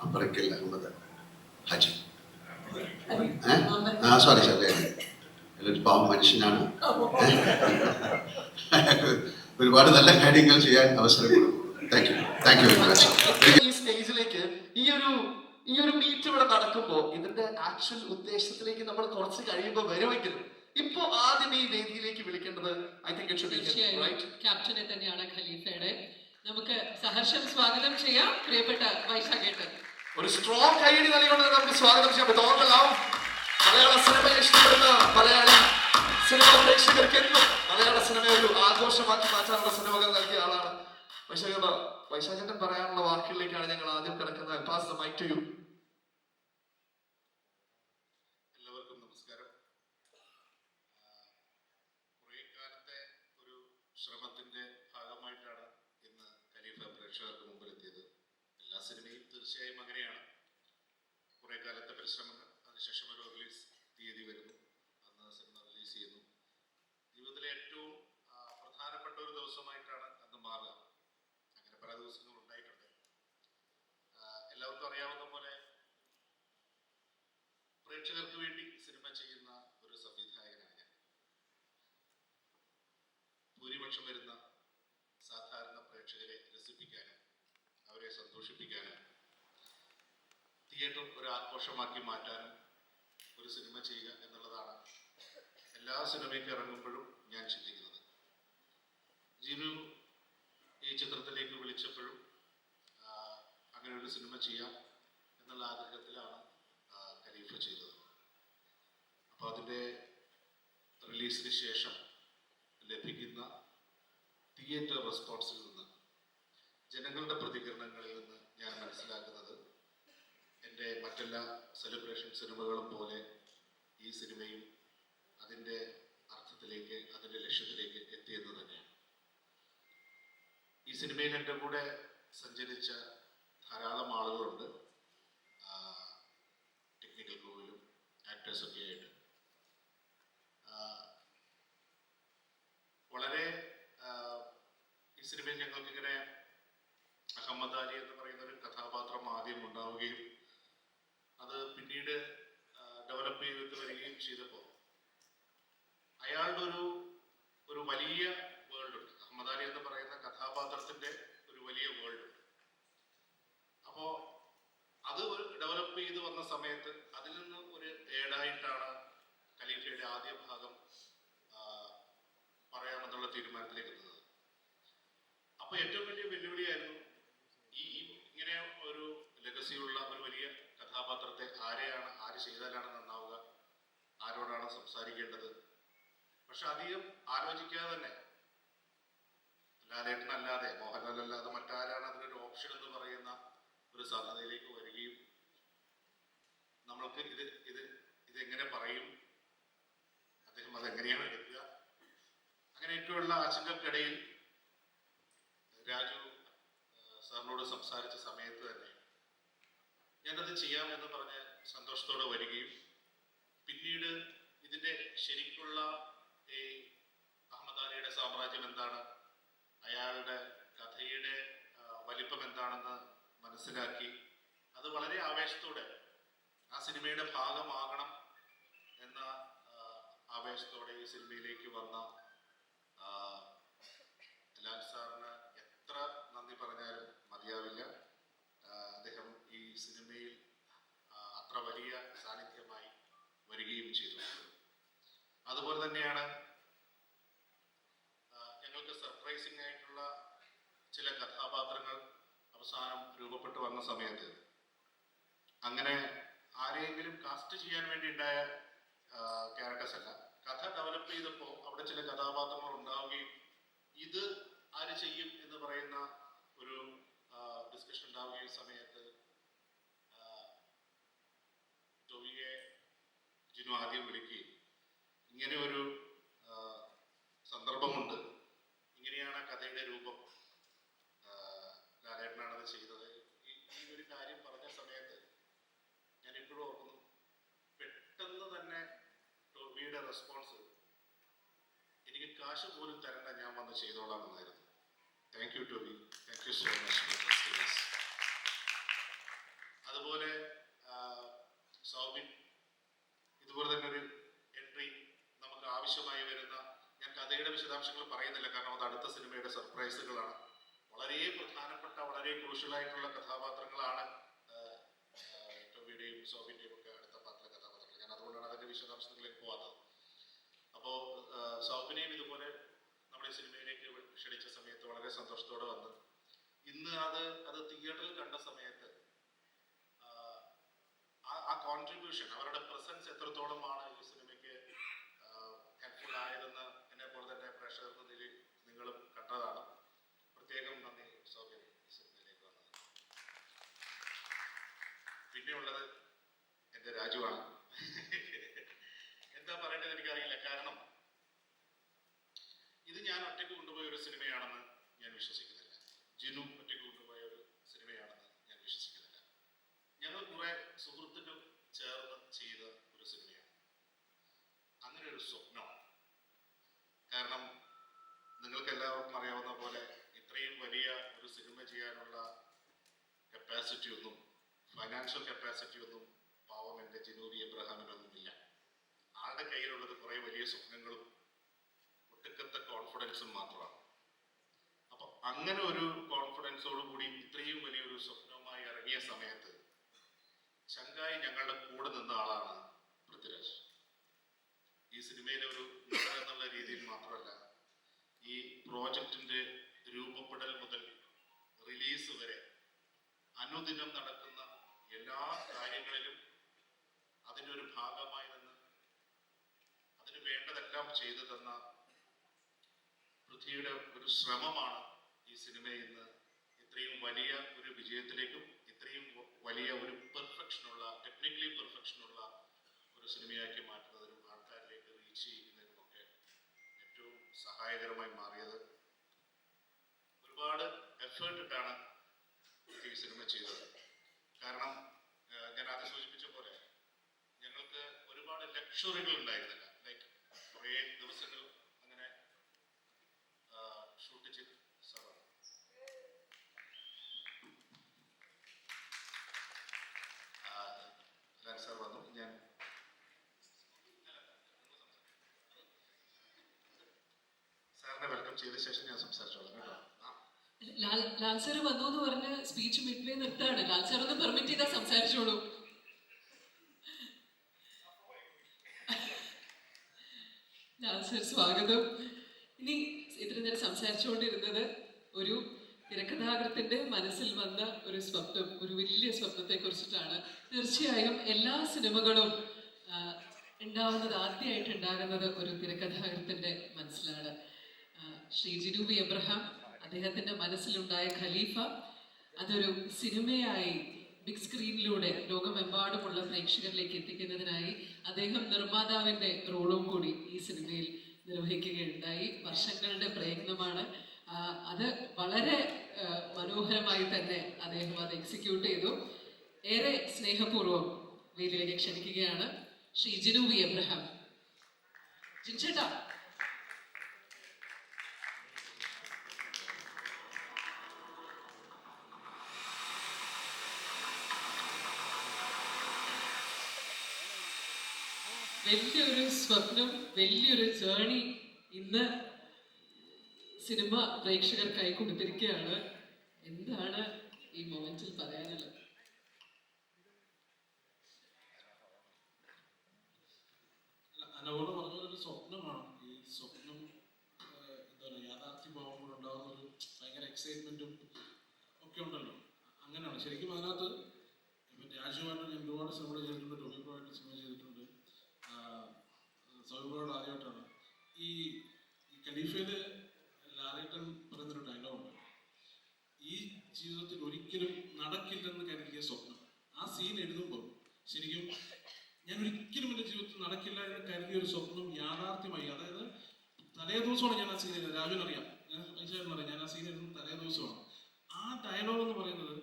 അപ്പറയ്ക്കൽ Ahmed Haji. Sorry ഒരു പാവം മനുഷ്യനാണ്. ഒരുപാട് നല്ല കാര്യങ്ങൾ ചെയ്യാൻ അവസരം കൊടുക്കും. Thank you very much. ഈ സ്റ്റേജിലേക്ക് ഈ ഒരു മീറ്റ് ഇവിടെ നടക്കുമ്പോൾ ഇതിന്റെ ആക്ച്വൽ ഉദ്ദേശത്തിലേക്ക് നമ്മൾ കുറച്ച് കഴിയുമ്പോൾ വരുമെങ്കിലും ഇപ്പൊ ആദ്യം ഈ വേദിയിലേക്ക് വിളിക്കേണ്ടത് ഐ തിങ്ക് ക്യാപ്റ്റനെ തന്നെയാണ് ഖലീഫയുടെ. നമുക്ക് സഹർഷം സ്വാഗതം ചെയ്യാം. പ്രിയപ്പെട്ട വൈശാഖേട്ടൻ ഒരു സ്ട്രോങ് കൈയടി നൽകിക്കൊണ്ട് നമുക്ക് സ്വാഗതം ചെയ്യാം. മലയാള സിനിമയെ ഇഷ്ടപ്പെടുന്ന മലയാളി സിനിമ പ്രേക്ഷകർക്ക് എന്നും മലയാള സിനിമയെ ഒരു ആഘോഷമാക്കി മാറ്റാനുള്ള സിനിമകൾ നൽകിയ ആളാണ് വൈശാഖേട്ടൻ. പറയാനുള്ള വാക്കുകളിലേക്കാണ് ഞങ്ങൾ ആദ്യം കിടക്കുന്നത്. Pass the mic to you. എല്ലാവർക്കും നമസ്കാരം. കുറേ കാലത്തെ ഒരു ശ്രമത്തിന്റെ ഭാഗമായിട്ടാണ് ഇന്ന് ഖലീഫ പ്രേക്ഷകർക്ക് മുമ്പിലെത്തിയത്. എല്ലാ സിനിമയും തീർച്ചയായും അങ്ങനെയാണ്. കുറേ കാലത്തെ പരിശ്രമങ്ങൾ, അതിനുശേഷം ഒരു റിലീസ് തീയതി വരുന്നു, അന്ന് സിനിമ റിലീസ് ചെയ്യുന്നു. ജീവിതത്തിലെ ഏറ്റവും പ്രധാനപ്പെട്ട ഒരു ദിവസമായിട്ടാണ് അന്ന് മാറുക. അങ്ങനെ പല ദിവസങ്ങൾ ഉണ്ടായിട്ടുണ്ട്. എല്ലാവർക്കും അറിയാവുന്ന പോലെ പ്രേക്ഷകർക്ക് വേണ്ടി സിനിമ ചെയ്യുന്ന ഒരു സംവിധായകനാണ് ഞാൻ. ഭൂരിപക്ഷം വരുന്ന സാധാരണ പ്രേക്ഷകരെ രസിപ്പിക്കാനും അവരെ സന്തോഷിപ്പിക്കാനും തിയേറ്റർ ഒരു ആഘോഷമാക്കി മാറ്റാനും ഒരു സിനിമ ചെയ്യുക എന്നുള്ളതാണ് എല്ലാ സിനിമയ്ക്ക് ഇറങ്ങുമ്പോഴും ഞാൻ ചിന്തിക്കുന്നത്. ജിനു ഈ ചിത്രത്തിലേക്ക് വിളിച്ചപ്പോഴും അങ്ങനെ ഒരു സിനിമ ചെയ്യാം എന്നുള്ള ആഗ്രഹത്തിലാണ് ഖലീഫ ചെയ്തത്. അപ്പോൾ അതിൻ്റെ റിലീസിന് ശേഷം ലഭിക്കുന്ന തിയേറ്റർ റെസ്പോൺസിൽ നിന്ന്, ജനങ്ങളുടെ പ്രതികരണങ്ങളിൽ നിന്ന് ഞാൻ മനസ്സിലാക്കുന്നത് എൻ്റെ മറ്റെല്ലാ സെലിബ്രേഷൻ സിനിമകളും പോലെ ഈ സിനിമയും അതിൻ്റെ അർത്ഥത്തിലേക്ക്, അതിൻ്റെ ലക്ഷ്യത്തിലേക്ക് എത്തിയെന്ന് തന്നെയാണ്. ഈ സിനിമയിൽ എൻ്റെ കൂടെ സഞ്ചരിച്ച ധാരാളം ആളുകളുണ്ട്, ടെക്നിക്കൽ ക്രൂവിലും ആക്ടേഴ്സൊക്കെ ആയിട്ട്. വളരെ ഈ സിനിമയിൽ ഞങ്ങൾക്കിങ്ങനെ അഹമ്മദ് അലി എന്ന് പറയുന്ന ഒരു കഥാപാത്രം ആദ്യം ഉണ്ടാവുകയും അത് പിന്നീട് ഡെവലപ്പ് ചെയ്ത് വരികയും ചെയ്തപ്പോൾ അയാളുടെ ഒരു വലിയ വേൾഡ് ഉണ്ട്. അഹമ്മദ് അലി എന്ന് പറയുന്ന കഥാപാത്രത്തിന്റെ ഒരു വലിയ വേൾഡ് ഉണ്ട്. അപ്പോൾ അത് ഒരു ഡെവലപ്പ് ചെയ്ത് വന്ന സമയത്ത് അതിൽ നിന്ന് ഒരു ഏടായിട്ടാണ് ഖലീഫയുടെ ആദ്യ ഭാഗം പറയാമെന്നുള്ള തീരുമാനത്തിലേക്ക് എത്തുന്നത്. അപ്പോൾ ഏറ്റവും വലിയ വെല്ലുവിളിയായിരുന്നു ഇങ്ങനെ ഒരു ലെഗസിയുള്ള ഒരു വലിയ കഥാപാത്രത്തെ ആര് ചെയ്താലാണ് നന്നാവുക, ആരോടാണ് സംസാരിക്കേണ്ടത്. പക്ഷെ അധികം ആലോചിക്കാതെ തന്നെ ലാലേട്ടനല്ലാതെ, മോഹൻലാൽ അല്ലാതെ മറ്റാരാണ് അതിനൊരു ഓപ്ഷൻ എന്ന് പറയുന്ന ഒരു സാധ്യതയിലേക്ക് വരികയും നമ്മൾക്ക് ഇതെങ്ങനെ പറയും, അദ്ദേഹം അതെങ്ങനെയാണ് എടുക്കുക, അങ്ങനെയൊക്കെയുള്ള ആശങ്കക്കിടയിൽ രാജു സാറിനോട് സംസാരിച്ച സമയത്ത് തന്നെ ഞാനത് ചെയ്യാമെന്ന് പറഞ്ഞ് സന്തോഷത്തോടെ വരികയും പിന്നീട് ഇതിൻ്റെ ശരിക്കുള്ള ഈ അഹമ്മദ് അലിയുടെ സാമ്രാജ്യം എന്താണ്, അയാളുടെ കഥയുടെ വലിപ്പം എന്താണെന്ന് മനസ്സിലാക്കി അത് വളരെ ആവേശത്തോടെ ആ സിനിമയുടെ ഭാഗമാകണം എന്ന ആവേശത്തോടെ ഈ സിനിമയിലേക്ക് വന്ന ലാൽ സാറിന് എത്ര നന്ദി പറഞ്ഞാലും മതിയാവില്ല. അദ്ദേഹം ഈ സിനിമയിൽ അത്ര വലിയ സാന്നിധ്യമായി വരികയും ചെയ്തു. അതുപോലെ തന്നെയാണ് ഞങ്ങൾക്ക് സർപ്രൈസിംഗ് ആയിട്ടുള്ള ചില കഥാപാത്രങ്ങൾ അവസാനം രൂപപ്പെട്ടു വന്ന സമയത്ത് അങ്ങനെ ആരെയെങ്കിലും കാസ്റ്റ് ചെയ്യാൻ വേണ്ടി ഉണ്ടായ ക്യാരക്ടേഴ്സ് അല്ല, കഥ ഡെവലപ്പ് ചെയ്തപ്പോൾ അവിടെ ചില കഥാപാത്രങ്ങൾ ഉണ്ടാവുകയും ഇത് ആര് ചെയ്യും എന്ന് പറയുന്ന ഒരു ഡിസ്കഷൻ ഉണ്ടാവുകയും സമയത്ത് ടോവിയെ ജിനു ആദ്യം വിളിക്കുകയും ഇങ്ങനെ ഒരു സന്ദർഭമുണ്ട്, ഇങ്ങനെയാണ് കഥയുടെ രൂപം, ലാലേട്ടനാണത് ചെയ്തത്, ഈ ഒരു കാര്യം പറഞ്ഞ സമയത്ത് ഞാൻ ഇപ്പോഴും ഓർക്കുന്നു. പെട്ടെന്ന് തന്നെ ടോവിയുടെ റെസ്പോൺസ്, എനിക്ക് കാശ് പോലും തരണ്ട, ഞാൻ വന്ന് ചെയ്തോളാം എന്നായിരുന്നു. Thank you Toby, thank you so much. അതുപോലെ ആവശ്യമായി വരുന്ന, ഞാൻ കഥയുടെ വിശദാംശങ്ങൾ പറയുന്നില്ല കാരണം അത് അടുത്ത സിനിമയുടെ സർപ്രൈസുകളാണ്. വളരെ പ്രധാനപ്പെട്ട വളരെ ക്രൂഷ്യലായിട്ടുള്ള കഥാപാത്രങ്ങളാണ് ടോബിയുടെയും സോബിന്റെയും ഒക്കെ അടുത്ത പാത്ര കഥാപാത്രങ്ങൾ. ഞാൻ അതുകൊണ്ടാണ് അതിന്റെ വിശദാംശങ്ങളിലേക്ക് പോകാത്തത്. അപ്പോൾ സൗബിനെയും ഇതുപോലെ നമ്മുടെ സിനിമയിലേക്ക് ക്ഷണിച്ച സമയത്ത് വളരെ സന്തോഷത്തോടെ വന്ന് ഇന്ന് അത് തിയേറ്ററിൽ കണ്ട സമയത്ത് ആ കോൺട്രിബ്യൂഷൻ, അവരുടെ പ്രസൻസ് എത്രത്തോളമാണ് ഈ സിനിമയ്ക്ക് ഹെൽപ്ഫുൾ ആയതെന്ന് എന്നെ പോലെ തന്നെ പ്രേക്ഷകർ എന്ന നിലയിൽ നിങ്ങളും കണ്ടതാണ്. പ്രത്യേകം നന്ദി സൗബിൻ ഈ സിനിമയിലേക്ക് വന്നത്. പിന്നെയുള്ളത് എൻ്റെ രാജുവാണ്. എന്താ പറയേണ്ടത് എനിക്കറിയില്ല. കാരണം ഇത് ഞാൻ ഒറ്റയ്ക്ക് കൊണ്ടുപോയ ഒരു സിനിമയാണെന്ന് ഞാൻ വിശ്വസിക്കുന്നില്ല. ജിനു ഒറ്റയ്ക്ക് കൊണ്ടുപോയ ഒരു സിനിമയാണെന്ന് ഞാൻ വിശ്വസിക്കുന്നില്ല. ഞങ്ങൾ കുറെ സുഹൃത്തുക്കൾ ചേർന്ന് ചെയ്ത ഒരു സിനിമയാണ്. അങ്ങനെ ഒരു സ്വപ്നമാണ്. കാരണം നിങ്ങൾക്ക് എല്ലാവർക്കും അറിയാവുന്ന പോലെ ഇത്രയും വലിയ ഒരു സിനിമ ചെയ്യാനുള്ള കപ്പാസിറ്റി ഒന്നും, ഫൈനാൻഷ്യൽ കപ്പാസിറ്റി ഒന്നും പാവം എൻ്റെ ജിനു വി എബ്രഹാമിനൊന്നുമില്ല. ആളുടെ കയ്യിലുള്ളത് കുറെ വലിയ സ്വപ്നങ്ങളും ഒട്ടുക്കത്തെ കോൺഫിഡൻസും മാത്രമാണ്. അപ്പൊ അങ്ങനെ ഒരു കോൺഫിഡൻസോടു കൂടി ഇത്രയും വലിയൊരു സ്വപ്നവുമായി ഇറങ്ങിയ സമയത്ത് ചങ്കായി ഞങ്ങളുടെ കൂടെ നിന്ന ആളാണ് പൃഥ്വിരാജ്. ഈ സിനിമയിലെ ഒരു നടൻ എന്നുള്ള രീതിയിൽ മാത്രമല്ല, ഈ പ്രോജക്റ്റിന്റെ രൂപപ്പെടൽ മുതൽ റിലീസ് വരെ അനുദിനം നടക്കുന്ന എല്ലാ കാര്യങ്ങളിലും അതിൻ്റെ ഒരു ഭാഗമായി നിന്ന് അതിന് വേണ്ടതെല്ലാം ചെയ്തു തന്ന പൃഥ്വിയുടെ ഒരു ശ്രമമാണ് ഈ സിനിമയെ ഇന്ന് ഇത്രയും വലിയ ഒരു വിജയത്തിലേക്കും ഇത്രയും വലിയ ഒരു പെർഫെക്ഷനുള്ള, ടെക്നിക്കലി പെർഫെക്ഷനുള്ള ഒരു സിനിമയാക്കി മാറ്റുന്നതിനും ആൾക്കാരിലേക്ക് റീച്ച് ചെയ്യുന്നതിനുമൊക്കെ ഏറ്റവും സഹായകരമായി മാറിയത്. ഒരുപാട് എഫേർട്ട് ഇട്ടാണ് ഈ സിനിമ ചെയ്തത്. കാരണം ഞാൻ ആദ്യം സൂചിപ്പിച്ച പോലെ ഞങ്ങൾക്ക് ഒരുപാട് ലക്ഷറികൾ ഉണ്ടായിരുന്നില്ല. ലൈക്ക് കുറേ ദിവസങ്ങൾ അങ്ങനെ ഷൂട്ട് ചെയ്ത് സാർ വന്നു. ഞാൻ സാറിനെ വെൽക്കം ചെയ്ത ശേഷം ഞാൻ സംസാരിച്ചോളാം കേട്ടോ. ലാൽ സാർ വന്നു എന്ന് പറഞ്ഞ് സ്പീച്ച് മിഡ്വേ നിർത്താണ്. ലാൽ സാർ ഒന്ന് പെർമിറ്റ് ചെയ്താൽ സംസാരിച്ചോളൂ. ലാൽ സാർ സ്വാഗതം. ഇനി ഇത്രയും നേരം സംസാരിച്ചുകൊണ്ടിരുന്നത് ഒരു തിരക്കഥാകൃത്തിന്റെ മനസ്സിൽ വന്ന ഒരു സ്വപ്നം, ഒരു വലിയ സ്വപ്നത്തെ കുറിച്ചിട്ടാണ്. തീർച്ചയായും എല്ലാ സിനിമകളും ഉണ്ടാവുന്നത്, ആദ്യമായിട്ട് ഉണ്ടാകുന്നത് ഒരു തിരക്കഥാകൃത്തിന്റെ മനസ്സിലാണ്. ശ്രീ ജിനു വി എബ്രഹാം, അദ്ദേഹത്തിന്റെ മനസ്സിലുണ്ടായ ഖലീഫ, അതൊരു സിനിമയായി ബിഗ് സ്ക്രീനിലൂടെ ലോകമെമ്പാടുമുള്ള പ്രേക്ഷകരിലേക്ക് എത്തിക്കുന്നതിനായി അദ്ദേഹം നിർമ്മാതാവിന്റെ റോളും കൂടി ഈ സിനിമയിൽ നിർവഹിക്കുകയുണ്ടായി. വർഷങ്ങളുടെ പ്രയത്നമാണ്. അത് വളരെ മനോഹരമായി തന്നെ അദ്ദേഹം അത് എക്സിക്യൂട്ട് ചെയ്തു. ഏറെ സ്നേഹപൂർവ്വം വേദിയിലേക്ക് ക്ഷണിക്കുകയാണ് ശ്രീ ജിനു വി എബ്രഹാം. ജിൻചേട്ടാ. വലിയൊരു സ്വപ്നം, വലിയൊരു ജേണി ഇന്ന് സിനിമ പ്രേക്ഷകർക്കായി കൊടുത്തിരിക്കുകയാണ്. എന്താണ് ഈ മൊമെന്റിൽ പറയാനുള്ളത്? അനവോട് പറഞ്ഞൊരു സ്വപ്നമാണ്. ഈ സ്വപ്നം എന്താ പറയുക, യാഥാർത്ഥ്യമാകുമ്പോൾ ഉണ്ടാകുന്ന ഒരു ഭയങ്കര എക്സൈറ്റ്മെന്റും ഒക്കെ ഉണ്ടല്ലോ. അങ്ങനെയാണ് ശരിക്കും അതിനകത്ത്. ഇപ്പം രാജുവായിട്ട് ഞാൻ ഒരുപാട് സിനിമകൾ ചെയ്തിട്ടുണ്ട്, ടോബിയുമായിട്ട് സിനിമ ചെയ്തിട്ടുണ്ട്, സൗബിനോട് ആദ്യമായിട്ടാണ്. ഈ ഖലീഫയില് ലാലേട്ടൻ പറയുന്നൊരു ഡയലോഗുണ്ട്, ഈ ജീവിതത്തിൽ ഒരിക്കലും നടക്കില്ലെന്ന് കരുതിയ സ്വപ്നം. ആ സീൻ എഴുതുമ്പോൾ ശരിക്കും ഞാൻ ഒരിക്കലും എൻ്റെ ജീവിതത്തിൽ നടക്കില്ല എന്ന് കരുതിയ ഒരു സ്വപ്നം യാഥാർത്ഥ്യമായി. അതായത് തലേ ദിവസമാണ് ഞാൻ ആ സീൻ എഴുതുന്നത്. രാജുവിനറിയാം, അറിയാം, ഞാൻ ആ സീൻ എഴുതുന്നത് തലേ ദിവസമാണ്. ആ ഡയലോഗ് എന്ന് പറയുന്നത്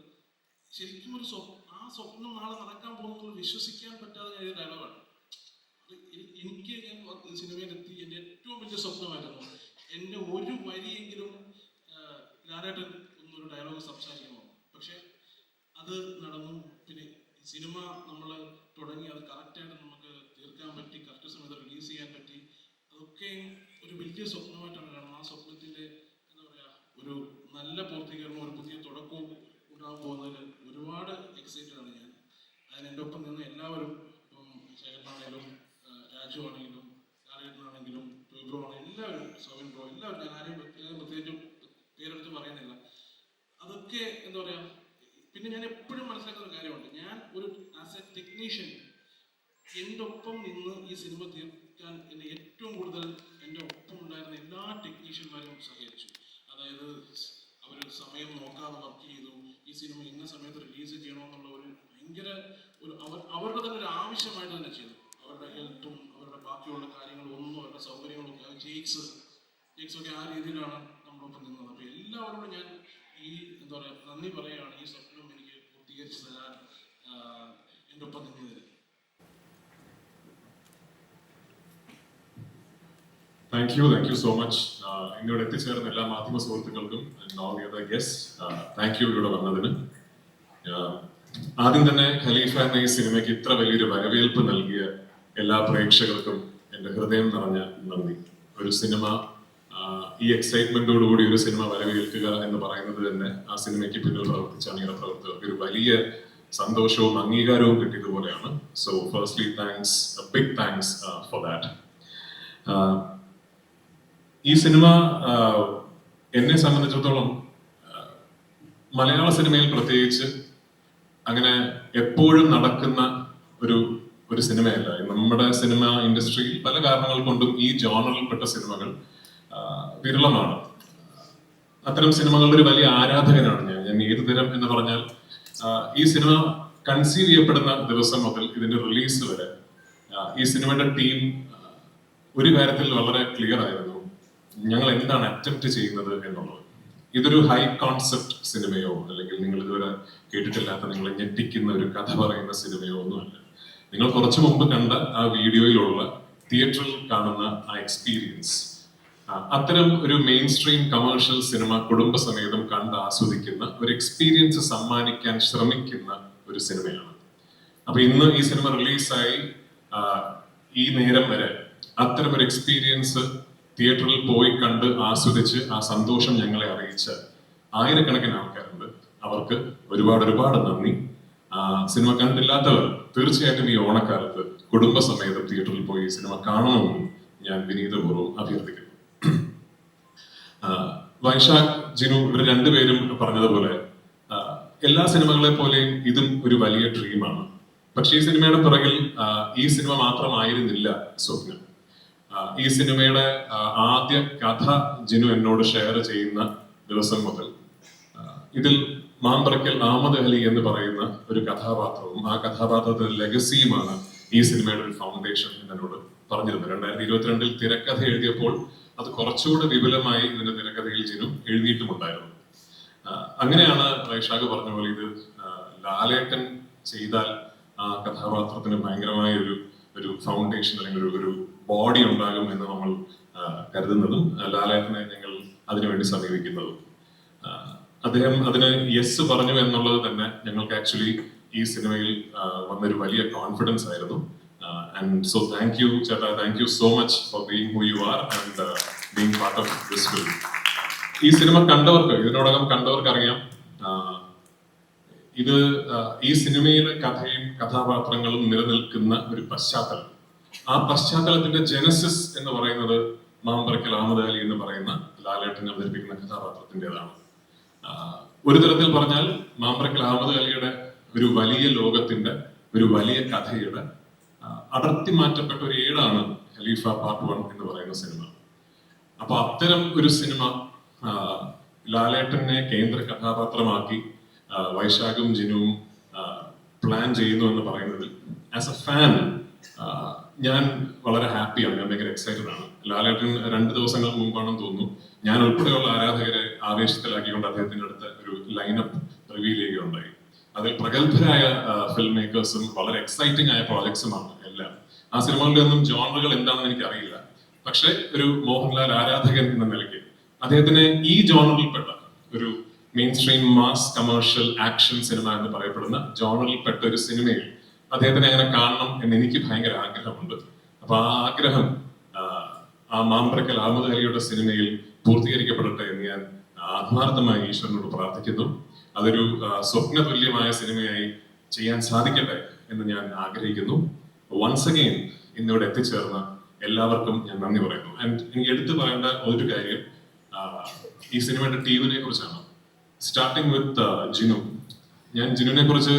ശരിക്കും ഒരു ആ സ്വപ്നം നാളെ നടക്കാൻ പോകുന്നത് വിശ്വസിക്കാൻ പറ്റാതെ ഞാൻ എഴുതിയ ഡയലോഗാണ്. എനിക്ക് ഞാൻ സിനിമയിലെത്തി എൻ്റെ ഏറ്റവും വലിയ സ്വപ്നമായിരുന്നു എൻ്റെ ഒരു വരിയെങ്കിലും ലാലേട്ടൻ ഒന്നൊരു ഡയലോഗ് സംസാരിക്കണോ. പക്ഷെ അത് നടന്നു. പിന്നെ സിനിമ നമ്മൾ തുടങ്ങി അത് കറക്റ്റായിട്ട് നമുക്ക് തീർക്കാൻ പറ്റി, കറക്റ്റ് സമയത്ത് റിലീസ് ചെയ്യാൻ പറ്റി. അത് അതൊക്കെ ഒരു വലിയ സ്വപ്നമായിട്ടാണ് കാണുന്നത്. ആ സ്വപ്നത്തിൻ്റെ എന്താ പറയുക, ഒരു നല്ല പൂർത്തീകരണം, ഒരു പുതിയ തുടക്കവും ഉണ്ടാകാൻ പോകുന്നതിൽ ഒരുപാട് എക്സൈറ്റഡ് ആണ് ഞാൻ. അതിന് എൻ്റെ ഒപ്പം നിന്ന് എല്ലാവരും, ഇപ്പം ചേട്ടനാണെങ്കിലും രാജു ആണെങ്കിലും ലാലേട്ടനാണെങ്കിലും ബ്രോ ആണെങ്കിലും എല്ലാവരും, സൗവിൻ ബ്രോ, എല്ലാവരും, ഞാൻ ആരെയും പ്രത്യേകിച്ചും പേരെടുത്ത് പറയുന്നില്ല. അതൊക്കെ എന്താ പറയുക, പിന്നെ ഞാൻ എപ്പോഴും മനസ്സിലാക്കുന്ന ഒരു കാര്യമുണ്ട്, ഞാൻ ഒരു ആസ് എ ടെക്നീഷ്യൻ എൻ്റെ ഒപ്പം നിന്ന് ഈ സിനിമ തീർക്കാൻ എന്നെ ഏറ്റവും കൂടുതൽ എൻ്റെ ഒപ്പം ഉണ്ടായിരുന്ന എല്ലാ ടെക്നീഷ്യന്മാരും സഹകരിച്ചു. അതായത് അവർ സമയം നോക്കാതെ വർക്ക് ചെയ്തു, ഈ സിനിമ ഇന്ന സമയത്ത് റിലീസ് ചെയ്യണമെന്നുള്ള ഒരു ഭയങ്കര ഒരു അവരുടെ തന്നെ ഒരു ആവശ്യമായിട്ട് തന്നെ ചെയ്തു. അവരുടെ ഹെൽത്തും അവരുടെ ബാക്കിയുള്ള കാര്യങ്ങളും ഒന്നും, അവരുടെ സൗകര്യങ്ങളും ഒക്കെ, ജെയ്ക്സൊക്കെ ആ രീതിയിലാണ് നമ്മളൊപ്പം നിന്നത്. അപ്പോൾ എല്ലാവരോടും ഞാൻ ഈ എന്താ പറയുക നന്ദി പറയുകയാണ്, ഈ സ്വപ്നം എനിക്ക് പൂർത്തീകരിച്ച് തരാൻ എൻ്റെ ഒപ്പം നിന്നതിൽ. Thank you so much. ഇന്നിവിടെ എത്തിച്ചേർന്ന എല്ലാ മാധ്യമ സുഹൃത്തുക്കൾക്കും all the other guest, thank you ഇവിടെ വന്നതിന്. ആദ്യം തന്നെ ഖലീഫ എന്ന ഈ സിനിമയ്ക്ക് ഇത്ര വലിയൊരു വരവേൽപ്പ് നൽകിയ എല്ലാ പ്രേക്ഷകർക്കും എൻ്റെ ഹൃദയം നിറഞ്ഞ നന്ദി. ഒരു സിനിമ ഈ എക്സൈറ്റ്മെന്റോടുകൂടി ഒരു സിനിമ വരവേൽക്കുക എന്ന് പറയുന്നത് തന്നെ ആ സിനിമയ്ക്ക് പിന്നിൽ പ്രവർത്തിച്ച അണിയറ പ്രവർത്തകർക്ക് ഒരു വലിയ സന്തോഷവും അംഗീകാരവും കിട്ടിയതുപോലെയാണ്. So firstly thanks, big thanks for that. ഈ സിനിമ എന്നെ സംബന്ധിച്ചിടത്തോളം മലയാള സിനിമയിൽ പ്രത്യേകിച്ച് അങ്ങനെ എപ്പോഴും നടക്കുന്ന ഒരു സിനിമയല്ല. നമ്മുടെ സിനിമ ഇൻഡസ്ട്രിയിൽ പല കാരണങ്ങൾ കൊണ്ടും ഈ ജോണറിൽപ്പെട്ട സിനിമകൾ വിരളമാണ്. അത്തരം സിനിമകളുടെ ഒരു വലിയ ആരാധകനാണ് ഞാൻ ഏത് തരം എന്ന് പറഞ്ഞാൽ, ഈ സിനിമ കൺസീവ് ചെയ്യപ്പെടുന്ന ദിവസം മുതൽ ഇതിന്റെ റിലീസ് വരെ ഈ സിനിമയുടെ ടീം ഒരു കാര്യത്തിൽ വളരെ ക്ലിയർ ആയിരുന്നു, ഞങ്ങൾ എന്താണ് അറ്റംപ്റ്റ് ചെയ്യുന്നത് എന്നുള്ളത്. ഇതൊരു ഹൈ കോൺസെപ്റ്റ് സിനിമയോ അല്ലെങ്കിൽ നിങ്ങൾ ഇതുവരെ കേട്ടിട്ടില്ലാത്ത നിങ്ങളെ ഞെട്ടിക്കുന്ന ഒരു കഥ പറയുന്ന സിനിമയോ ഒന്നുമല്ല. നിങ്ങൾ കുറച്ചു മുമ്പ് കണ്ട ആ വീഡിയോയിലുള്ള തിയേറ്ററിൽ കാണുന്ന ആ എക്സ്പീരിയൻസ്, അത്തരം ഒരു മെയിൻ സ്ട്രീം കമേഴ്ഷ്യൽ സിനിമ കുടുംബസമേതം കണ്ട് ആസ്വദിക്കുന്ന ഒരു എക്സ്പീരിയൻസ് സമ്മാനിക്കാൻ ശ്രമിക്കുന്ന ഒരു സിനിമയാണ്. അപ്പൊ ഇന്ന് ഈ സിനിമ റിലീസായി ഈ നേരം വരെ അത്തരം ഒരു എക്സ്പീരിയൻസ് തിയേറ്ററിൽ പോയി കണ്ട് ആസ്വദിച്ച് ആ സന്തോഷം ഞങ്ങളെ അറിയിച്ച ആയിരക്കണക്കിന് ആൾക്കാരുണ്ട്. അവർക്ക് ഒരുപാട് നന്ദി. സിനിമ കണ്ടില്ലാത്തവർ തീർച്ചയായിട്ടും ഈ ഓണക്കാലത്ത് കുടുംബസമേതം തിയേറ്ററിൽ പോയി സിനിമ കാണണമെന്ന് ഞാൻ വിനീതപൂർവ്വം അഭ്യർത്ഥിക്കുന്നു. വൈശാഖ്, ജിനു ഇവർ രണ്ടുപേരും പറഞ്ഞതുപോലെ എല്ലാ സിനിമകളെ പോലെയും ഇതും ഒരു വലിയ ഡ്രീമാണ്. പക്ഷെ ഈ സിനിമയുടെ പിറകിൽ ഈ സിനിമ മാത്രമായിരുന്നില്ല സ്വപ്നം. ഈ സിനിമയുടെ ആദ്യ കഥ ജിനു എന്നോട് ഷെയർ ചെയ്യുന്ന ദിവസം മുതൽ ഇതിൽ മാമ്പറക്കൽ അഹമ്മദ് അലി എന്ന് പറയുന്ന ഒരു കഥാപാത്രവും ആ കഥാപാത്രത്തിന്റെ ലെഗസിയുമാണ് ഈ സിനിമയുടെ ഒരു ഫൗണ്ടേഷൻ എന്നോട് പറഞ്ഞിരുന്നത്. 2022 തിരക്കഥ എഴുതിയപ്പോൾ അത് കുറച്ചുകൂടെ വിപുലമായി ഇതിന്റെ തിരക്കഥയിൽ ജിനു എഴുതിയിട്ടുമുണ്ടായിരുന്നു. അങ്ങനെയാണ് വൈശാഖ് പറഞ്ഞ പോലെ ഇത് ലാലേട്ടൻ ചെയ്താൽ ആ കഥാപാത്രത്തിന് ഭയങ്കരമായ ഒരു ഫൗണ്ടേഷൻ അല്ലെങ്കിൽ ഒരു ബോഡി ഉണ്ടാകും എന്ന് നമ്മൾ കരുതുന്നതും ലാലേട്ടനെ ഞങ്ങൾ അതിനുവേണ്ടി സമീപിക്കുന്നതും. അദ്ദേഹം അതിന് യെസ് പറഞ്ഞു എന്നുള്ളത് തന്നെ ഞങ്ങൾക്ക് ആക്ച്വലി ഈ സിനിമയിൽ വന്നൊരു വലിയ കോൺഫിഡൻസ് ആയിരുന്നു. ആൻഡ് സോ താങ്ക് യു ചേട്ടാ, thank you so much for being who you are and being part of this film. ഈ സിനിമ കണ്ടവർക്ക്, ഇതിനോടകം കണ്ടവർക്ക് അറിയാം, ഇത് ഈ സിനിമയിലെ കഥയും കഥാപാത്രങ്ങളും നിലനിൽക്കുന്ന ഒരു പശ്ചാത്തലം. ആ പശ്ചാത്തലത്തിന്റെ ജനസിസ് എന്ന് പറയുന്നത് മാമ്പറക്കൽ അഹമ്മദ് അലി എന്ന് പറയുന്ന ലാലേട്ടൻ അവതരിപ്പിക്കുന്ന കഥാപാത്രത്തിൻ്റെതാണ്. ഒരു തരത്തിൽ പറഞ്ഞാൽ മാമ്പറക്കൽ അഹമ്മദ് അലിയുടെ ഒരു വലിയ ലോകത്തിന്റെ ഒരു വലിയ കഥയുടെ അടർത്തി മാറ്റപ്പെട്ട ഒരു ഏടാണ് ഖലീഫ പാർട്ട് 1 എന്ന് പറയുന്ന സിനിമ. അപ്പൊ അത്തരം ഒരു സിനിമ ലാലേട്ടനെ കേന്ദ്ര കഥാപാത്രമാക്കി വൈശാഖും ജിനുവും പ്ലാൻ ചെയ്യുന്നു എന്ന് പറയുന്നതിൽ ആസ് എ ഫാൻ ഞാൻ വളരെ ഹാപ്പിയാണ്, ഞാൻ ഭയങ്കര എക്സൈറ്റഡ് ആണ്. ലാലേട്ടൻ 2 ദിവസങ്ങൾക്ക് മുമ്പാണെന്ന് തോന്നുന്നു ഞാൻ ഉൾപ്പെടെയുള്ള ആരാധകരെ ആവേശത്തിലാക്കിക്കൊണ്ട് അദ്ദേഹത്തിന്റെ അടുത്ത് ഒരു ലൈനപ്പ് റിവീൽ ചെയ്യുകയുണ്ടായി. അതിൽ പ്രഗത്ഭരായ ഫിലിം മേക്കേഴ്സും വളരെ എക്സൈറ്റിംഗ് ആയ പ്രോജക്ട്സുമാണ് എല്ലാം. ആ സിനിമകളുടെ ഒന്നും ജോണറുകൾ എന്താണെന്ന് എനിക്കറിയില്ല, പക്ഷെ ഒരു മോഹൻലാൽ ആരാധകൻ എന്ന നിലയ്ക്ക് അദ്ദേഹത്തിന് ഈ ജോണറിൽപ്പെട്ട ഒരു main stream mass commercial action cinema എന്ന് പറയപ്പെടുന്ന ജോണറിൽപ്പെട്ട ഒരു സിനിമയിൽ അദ്ദേഹത്തിനെ അങ്ങനെ കാണണം എന്ന് എനിക്ക് ഭയങ്കര ആഗ്രഹമുണ്ട്. അപ്പൊ ആ ആഗ്രഹം ആ മാമ്പറക്കൽ അഹമ്മദ് അലിയുടെ സിനിമയിൽ പൂർത്തീകരിക്കപ്പെടട്ടെ എന്ന് ഞാൻ ആത്മാർത്ഥമായി ഈശ്വരനോട് പ്രാർത്ഥിക്കുന്നു. അതൊരു സ്വപ്നതുല്യമായ സിനിമയായി ചെയ്യാൻ സാധിക്കട്ടെ എന്ന് ഞാൻ ആഗ്രഹിക്കുന്നു. വൺസ് അഗെയിൻ ഇന്നിവിടെ എത്തിച്ചേർന്ന എല്ലാവർക്കും ഞാൻ നന്ദി പറയുന്നു. ആൻഡ് എനിക്ക് എടുത്തു പറയേണ്ട ഒരു കാര്യം ഈ സിനിമയുടെ ടീമിനെ കുറിച്ചാണ്. Starting with Jinu. ഞാൻ ജിനുവിനെ കുറിച്ച്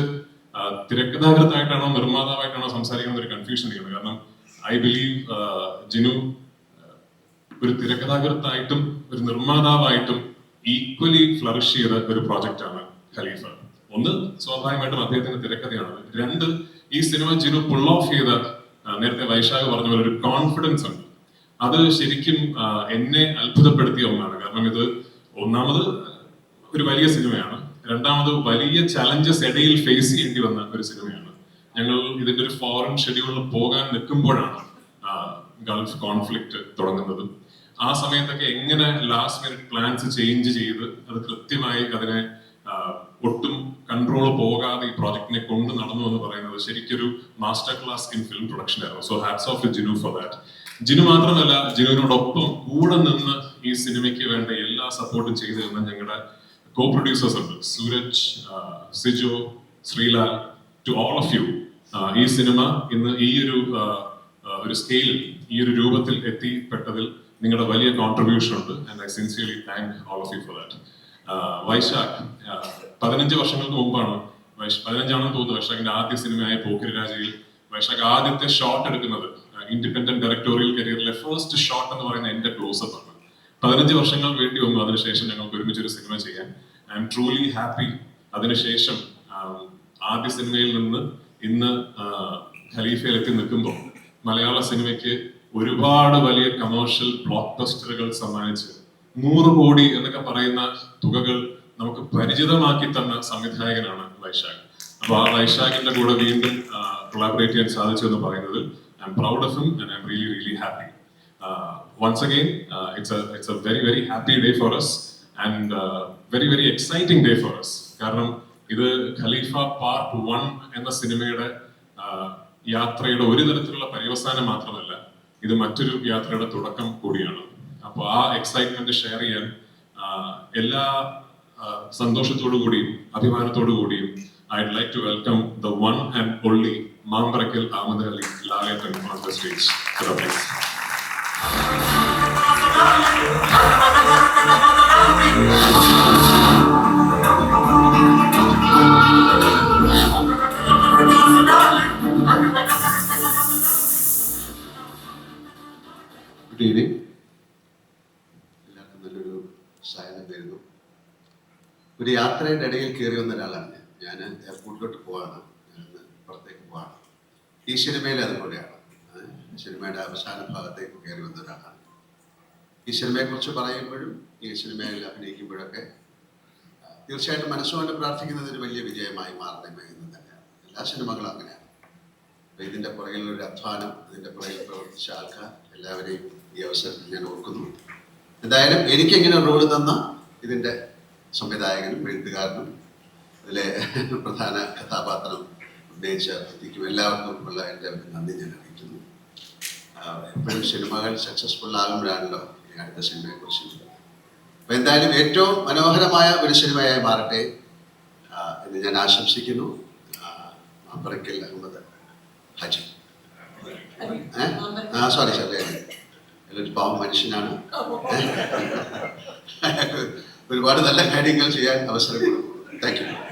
തിരക്കഥാകൃത്തായിട്ടാണോ നിർമ്മാതാവായിട്ടാണോ സംസാരിക്കുന്ന ഒരു കൺഫ്യൂഷൻ ചെയ്യുന്നത്. കാരണം ഐ ബിലീവ് ജിനു ഒരു തിരക്കഥാകൃത്തായിട്ടും ഒരു നിർമ്മാതാവായിട്ടും ഈക്വലി ഫ്ലറിഷ് ചെയ്ത ഒരു പ്രോജക്റ്റാണ് ഖലീഫ. ഒന്ന്, സ്വാഭാവികമായിട്ടും അദ്ദേഹത്തിന്റെ തിരക്കഥയാണ്. രണ്ട്, ഈ സിനിമ ജിനു പുൾ ഓഫ് ചെയ്ത നേരത്തെ വൈശാഖ് പറഞ്ഞ പോലെ ഒരു കോൺഫിഡൻസ് ഉണ്ട്. അത് ശരിക്കും എന്നെ അത്ഭുതപ്പെടുത്തിയ ഒന്നാണ്. കാരണം ഇത് ഒന്നാമത് ഒരു വലിയ സിനിമയാണ്, രണ്ടാമത് വലിയ ചലഞ്ചസ് ഇടയിൽ ഫേസ് ചെയ്യേണ്ടി വന്ന ഒരു സിനിമയാണ്. ഞങ്ങൾ ഇതിന്റെ ഒരു ഫോറിൻ ഷെഡ്യൂളിൽ പോകാൻ നിൽക്കുമ്പോഴാണ് ഗൾഫ് കോൺഫ്ലിക്റ്റ് തുടങ്ങുന്നത്. ആ സമയത്തൊക്കെ എങ്ങനെ ലാസ്റ്റ് മിനിറ്റ് പ്ലാൻസ് ചേഞ്ച് ചെയ്ത് അത് കൃത്യമായി അതിനെ ഒട്ടും കൺട്രോൾ പോകാതെ ഈ പ്രോജക്റ്റിനെ കൊണ്ട് നടന്നു എന്ന് പറയുന്നത് ശരിക്കൊരു master class in film production ആയിരുന്നു. So hats off to Jinu for that. Jinu മാത്രമല്ല, ജിനുവിനോടൊപ്പം കൂടെ നിന്ന് ഈ സിനിമയ്ക്ക് വേണ്ട എല്ലാ സപ്പോർട്ടും ചെയ്തു തന്ന ഞങ്ങളുടെ കോ പ്രൊഡ്യൂസേഴ്സ് ഉണ്ട്. Sooraj, Sijo, Sreelal, to all of you. ഈ സിനിമ ഇന്ന് ഈ ഒരു സ്കെയിലിൽ, ഈ ഒരു രൂപത്തിൽ എത്തിപ്പെട്ടതിൽ നിങ്ങളുടെ വലിയ കോൺട്രിബ്യൂഷൻ ഉണ്ട്. And I sincerely thank all of you for that. Vaishakh 15 വർഷങ്ങൾക്ക് മുമ്പാണ്, 15ആണെന്ന് തോന്നുന്നു, വൈശാഖിന്റെ ആദ്യ സിനിമയായ പോക്കിരി രാജയിൽ വൈശാഖ് ആദ്യത്തെ ഷോട്ട് എടുക്കുന്നത് ഇൻഡിപെൻഡന്റ് ഡയറക്ടോറിയൽ കരിയറിലെ ഫസ്റ്റ് ഷോട്ട് എന്ന് പറയുന്ന എന്റെ ക്ലോസപ്പ് ആണ്. 15 വർഷങ്ങൾ വേണ്ടി വന്നു അതിനുശേഷം ഞങ്ങൾക്ക് ഒരുമിച്ചൊരു സിനിമ ചെയ്യാൻ. I M truly happy. അതിനുശേഷം ആദ്യ സിനിമയിൽ നിന്ന് ഇന്ന് ഖലീഫയിൽ എത്തി നിൽക്കുമ്പോൾ മലയാള സിനിമയ്ക്ക് ഒരുപാട് വലിയ കമേഴ്ഷ്യൽ ബ്ലോക്ക് ബസ്റ്ററുകൾ സമ്മാനിച്ച് 100 കോടി എന്നൊക്കെ പറയുന്ന തുകകൾ നമുക്ക് പരിചിതമാക്കി തന്ന സംവിധായകനാണ് വൈശാഖ്. അപ്പൊ ആ വൈശാഖിന്റെ കൂടെ വീണ്ടും കൊളാബറേറ്റ് ചെയ്യാൻ സാധിച്ചു എന്ന് പറയുന്നത് I am proud of him and I am really really happy. Once again, it's a very very happy day for us and very very exciting day for us. കാരണം ഇത് ഖലീഫ പാർട്ട് 1 എന്ന സിനിമയുടെ യാത്രയുടെ ഒരു തരത്തിലുള്ള പര്യവസാനം മാത്രമല്ല, ഇത് മറ്റൊരു യാത്രയുടെ തുടക്കം കൂടിയാണ്. അപ്പോൾ ആ എക്സൈറ്റ്മെന്റ് ഷെയർ ചെയ്യാൻ എല്ലാ സന്തോഷത്തോടു കൂടിയും അഭിമാനത്തോടു കൂടിയും I'd like to welcome the one and only Mambarakkal Ahmed Ali Lalettan on the stage. Please. Good evening. എല്ലാവർക്കും നല്ലൊരു സായനം വരുന്നു. ഒരു യാത്രയുടെ ഇടയിൽ കയറി വന്ന ഒരാളാണ് ഞാൻ. എയർപോർട്ടിലോട്ട് പോവാണ്, ഞാനിന്ന് പുറത്തേക്ക് പോവാണ്. ഈ സിനിമയിൽ അതുപോലെയാണ്. സിനിമയുടെ അവസാന ഭാഗത്തേക്ക് കയറി വന്ന ഒരാളാണ്. ഈ സിനിമയെക്കുറിച്ച് പറയുമ്പോഴും ഈ സിനിമയിൽ അഭിനയിക്കുമ്പോഴൊക്കെ തീർച്ചയായിട്ടും മനസ്സുകൊണ്ട് പ്രാർത്ഥിക്കുന്നത് ഒരു വലിയ വിജയമായി മാറണമേ എന്ന് തന്നെയാണ്. എല്ലാ സിനിമകളും അങ്ങനെയാണ്. അപ്പോൾ ഇതിൻ്റെ പുറകിലൊരു അധ്വാനം, ഇതിൻ്റെ പുറകിൽ പ്രവർത്തിച്ച ആൾക്കാർ എല്ലാവരെയും ഈ അവസരത്തിൽ ഞാൻ ഓർക്കുന്നു. എന്തായാലും എനിക്കിങ്ങനെ റോള് തന്ന ഇതിൻ്റെ സംവിധായകനും എഴുത്തുകാരനും അതിലെ പ്രധാന കഥാപാത്രം അഭിനയിച്ച വ്യക്തിക്കും എല്ലാവർക്കും ഉള്ള എൻ്റെ നന്ദി ഞാൻ അറിയിക്കുന്നു. എപ്പോഴും സിനിമകൾ സക്സസ്ഫുൾ ആകുമ്പോഴാണല്ലോ ഈ അടുത്ത സിനിമയെക്കുറിച്ച്. അപ്പോൾ എന്തായാലും ഏറ്റവും മനോഹരമായ ഒരു സിനിമയായി മാറട്ടെ എന്ന് ഞാൻ ആശംസിക്കുന്നു. മാമ്പറക്കൽ അഹമ്മദ് ഹാജി, സോറി ഒരു പാവം മനുഷ്യനാണ്. ഒരുപാട് നല്ല കാര്യങ്ങൾ ചെയ്യാൻ അവസരം കൊടുക്കും.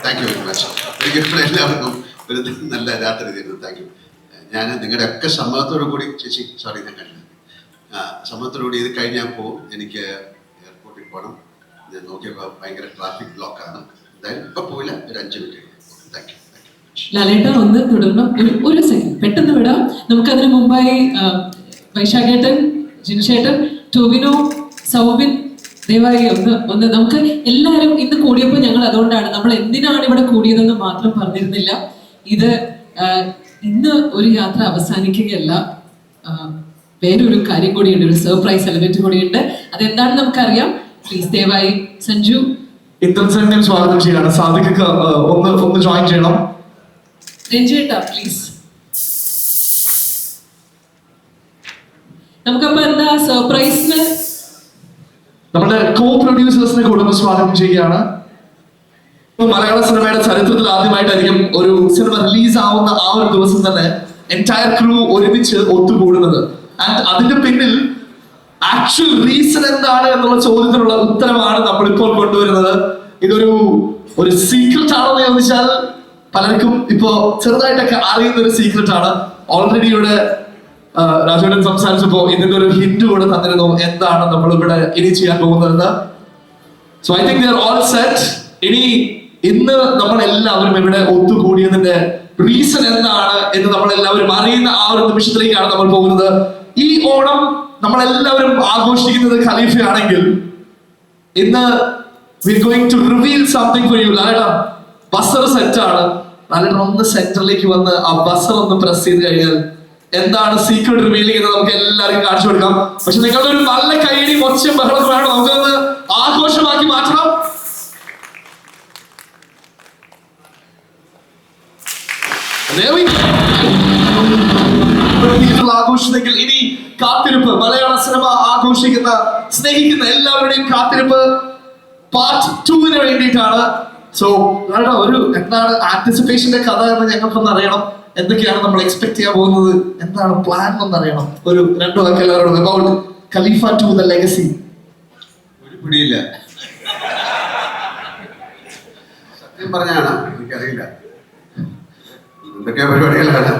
Thank you very much. ഒരിക്കലും എല്ലാവർക്കും ഒരു നല്ല രാത്രി തരുന്നു. Thank you. ഞാൻ നിങ്ങളുടെ ഒക്കെ സമ്മതത്തോടു കൂടി, ചേച്ചി സോറി ഞാൻ കണ്ടില്ല, സമ്മതത്തോടു കൂടി ഇത് കഴിഞ്ഞാൽ പോകും. എനിക്ക് എയർപോർട്ടിൽ പോകണം. ഞാൻ നോക്കിയപ്പോൾ ഭയങ്കര ട്രാഫിക് ബ്ലോക്കാണ്. എന്തായാലും ഇപ്പം പോയില്ല, ഒരു 5 മിനിറ്റ്. Thank you. ലാലേട്ട ഒന്ന് തുടരണം, ഒരു സെക്കൻഡ് പെട്ടെന്ന് വിടാം. നമുക്കതിന് മുമ്പായി വൈശാഖേട്ടൻ, ജിൻഷേട്ടൻ, ടോവിനോ, സൗബിൻ, ദയവായി ഒന്ന് നമുക്ക് എല്ലാവരും ഇന്ന് കൂടിയപ്പോൾ ഞങ്ങൾ അതുകൊണ്ടാണ് നമ്മൾ എന്തിനാണ് ഇവിടെ കൂടിയതെന്ന് മാത്രം പറഞ്ഞിരുന്നില്ല. ഇത് ഇന്ന് ഒരു യാത്ര അവസാനിക്കുകയല്ല, വേറൊരു കാര്യം കൂടിയുണ്ട്, ഒരു സർപ്രൈസ് എലമെന്റ് കൂടിയുണ്ട്. അതെന്താണെന്ന് നമുക്കറിയാം. പ്ലീസ് ദയവായി സഞ്ജു ഇത്തരം സ്വാഗതം ചെയ്യാണ്. സാദിഖ് ഒന്ന് ജോയിൻ ചെയ്യണം. രഞ്ജേട്ടാ പ്ലീസ്. നമുക്കപ്പോ എന്താ ആ സർപ്രൈസിന് നമ്മുടെ കോ പ്രൊഡ്യൂസേഴ്സിനെ കൂടെ സ്വാഗതം ചെയ്യുകയാണ്. മലയാള സിനിമയുടെ ചരിത്രത്തിൽ ആദ്യമായിട്ടായിരിക്കും ഒരു സിനിമ റിലീസ് ആവുന്ന ആ ഒരു ദിവസം തന്നെ എൻറ്റയർ ക്രൂ ഒരുമിച്ച് ഒത്തുകൂടുന്നത്. ആൻഡ് അതിന്റെ പിന്നിൽ ആക്ച്വൽ റീസൺ എന്താണ് എന്നുള്ള ചോദ്യത്തിനുള്ള ഉത്തരമാണ് നമ്മൾ ഇപ്പോൾ കൊണ്ടുവരുന്നത്. ഇതൊരു സീക്രട്ട് ആണെന്ന് ചോദിച്ചാൽ പലർക്കും ഇപ്പോ ചെറുതായിട്ടൊക്കെ അറിയുന്ന ഒരു സീക്രട്ട് ആണ്. ഓൾറെഡി ഇവിടെ രാജേട്ടൻ സംസാരിച്ചപ്പോ ഇതിന്റെ ഒരു ഹിന്റ് കൂടെ തന്നിരുന്നു എന്താണ് നമ്മൾ ഇവിടെ ഇനി ചെയ്യാൻ പോകുന്നത്. So I think they are all set. ഇനി ഇന്ന് നമ്മൾ എല്ലാവരും ഇവിടെ ഒത്തുകൂടിയതിന്റെ റീസൺ എന്താണ് എന്ന് നമ്മൾ എല്ലാവരും അറിയുന്ന ആ ഒരു നിമിഷത്തിലേക്കാണ് നമ്മൾ പോകുന്നത്. ഈ ഓണം നമ്മളെല്ലാവരും ആഘോഷിക്കുന്നത് ഖലീഫയാണെങ്കിൽ ഇന്ന് we are going to reveal something for you. ലാലേട്ടാ ബസർ സെറ്റ് ആണ്. ലാലേട്ടൻ ഒന്ന് സെന്ററിലേക്ക് വന്ന് ആ ബസർ ഒന്ന് പ്രസ് ചെയ്ത് കഴിഞ്ഞാൽ എന്താണ് സീക്രട്ട് റിവീലിംഗ് എന്ന് നമുക്ക് എല്ലാവർക്കും കാണിച്ചു കൊടുക്കാം. പക്ഷെ നിങ്ങളുടെ ഒരു നല്ല കൈയടി ഒച്ചയും ബഹളം വേണം. നമുക്കൊന്ന് ആഘോഷമാക്കി മാറ്റണം. ആഘോഷിച്ചെങ്കിൽ ഇനി കാത്തിരിപ്പ്, മലയാള സിനിമ ആഘോഷിക്കുന്ന സ്നേഹിക്കുന്ന എല്ലാവരുടെയും കാത്തിരിപ്പ് പാർട്ട് 2-ന് വേണ്ടിയിട്ടാണ്. സോ ഒരു എന്താണ് ആന്റിസിപ്പേഷന്റെ കഥ എന്ന് ഞങ്ങൾക്കൊന്ന് അറിയണം. എന്തൊക്കെയാണ് നമ്മൾ എക്സ്പെക്ട് ചെയ്യാൻ പോകുന്നത്, എന്താണ് പ്ലാൻ എന്ന് അറിയണം. ഒരു 2 വാക്ക് എല്ലാവരോടും അബൌട്ട് ഖലീഫ 2 ദ ലെഗസി. ഒരു പിടിയില്ല, സത്യം പറഞ്ഞാണ്, എനിക്കറിയില്ല എന്തൊക്കെയോ പരിപാടികളാണ്.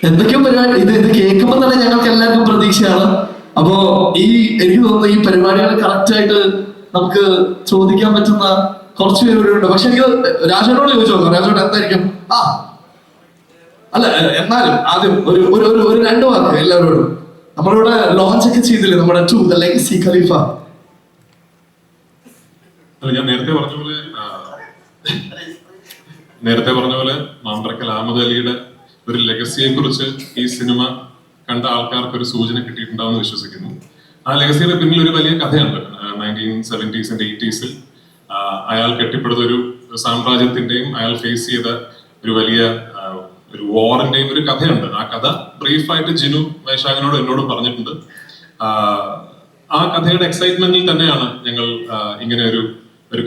എന്തൊക്കെയോ പരിപാടി. ഇത് കേൾക്കുമ്പോൾ തന്നെ ഞങ്ങൾക്ക് എല്ലാവർക്കും പ്രതീക്ഷയാണ്. അപ്പോ എനിക്ക് തോന്നുന്നു ഈ പരിപാടികൾ കറക്റ്റ് ആയിട്ട് നമുക്ക് ചോദിക്കാൻ പറ്റുന്ന കുറച്ച് പേര് ഇവിടെ ഉണ്ട്. പക്ഷെ എനിക്ക് രാജേട്ടനോട് ചോദിച്ചു നോക്കാം. രാജേട്ടൻ എന്തായിരിക്കും? അല്ല എന്നാലും ആദ്യം ഒരു 2 വാക്ക് എല്ലാവരോടും. നമ്മളിവിടെ ലോഞ്ച് ഒക്കെ ചെയ്തില്ലേ നമ്മുടെ 2 ദ ലെഗസി ഖലീഫ. അല്ല, ഞാൻ നേരത്തെ പറഞ്ഞ പോലെ മാമ്പ്രക്കൽ അഹമ്മദ് അലിയുടെ ഒരു ലെഗസിയെ കുറിച്ച് ഈ സിനിമ കണ്ട ആൾക്കാർക്ക് ഒരു സൂചന കിട്ടിയിട്ടുണ്ടാവുമെന്ന് വിശ്വസിക്കുന്നു. ആ ലെഗസിയുടെ പിന്നിൽ ഒരു വലിയ കഥയുണ്ട്. 1970s and 80s അയാൾ കെട്ടിപ്പടുത്ത ഒരു സാമ്രാജ്യത്തിന്റെയും അയാൾ ഫേസ് ചെയ്ത ഒരു വലിയ ഒരു വാറിന്റെയും ഒരു കഥയുണ്ട്. ആ കഥ ബ്രീഫായിട്ട് ജിനു വൈശാഖനോട് എന്നോടും പറഞ്ഞിട്ടുണ്ട്. ആ കഥയുടെ എക്സൈറ്റ്മെന്റിൽ തന്നെയാണ് ഞങ്ങൾ ഇങ്ങനെ ഒരു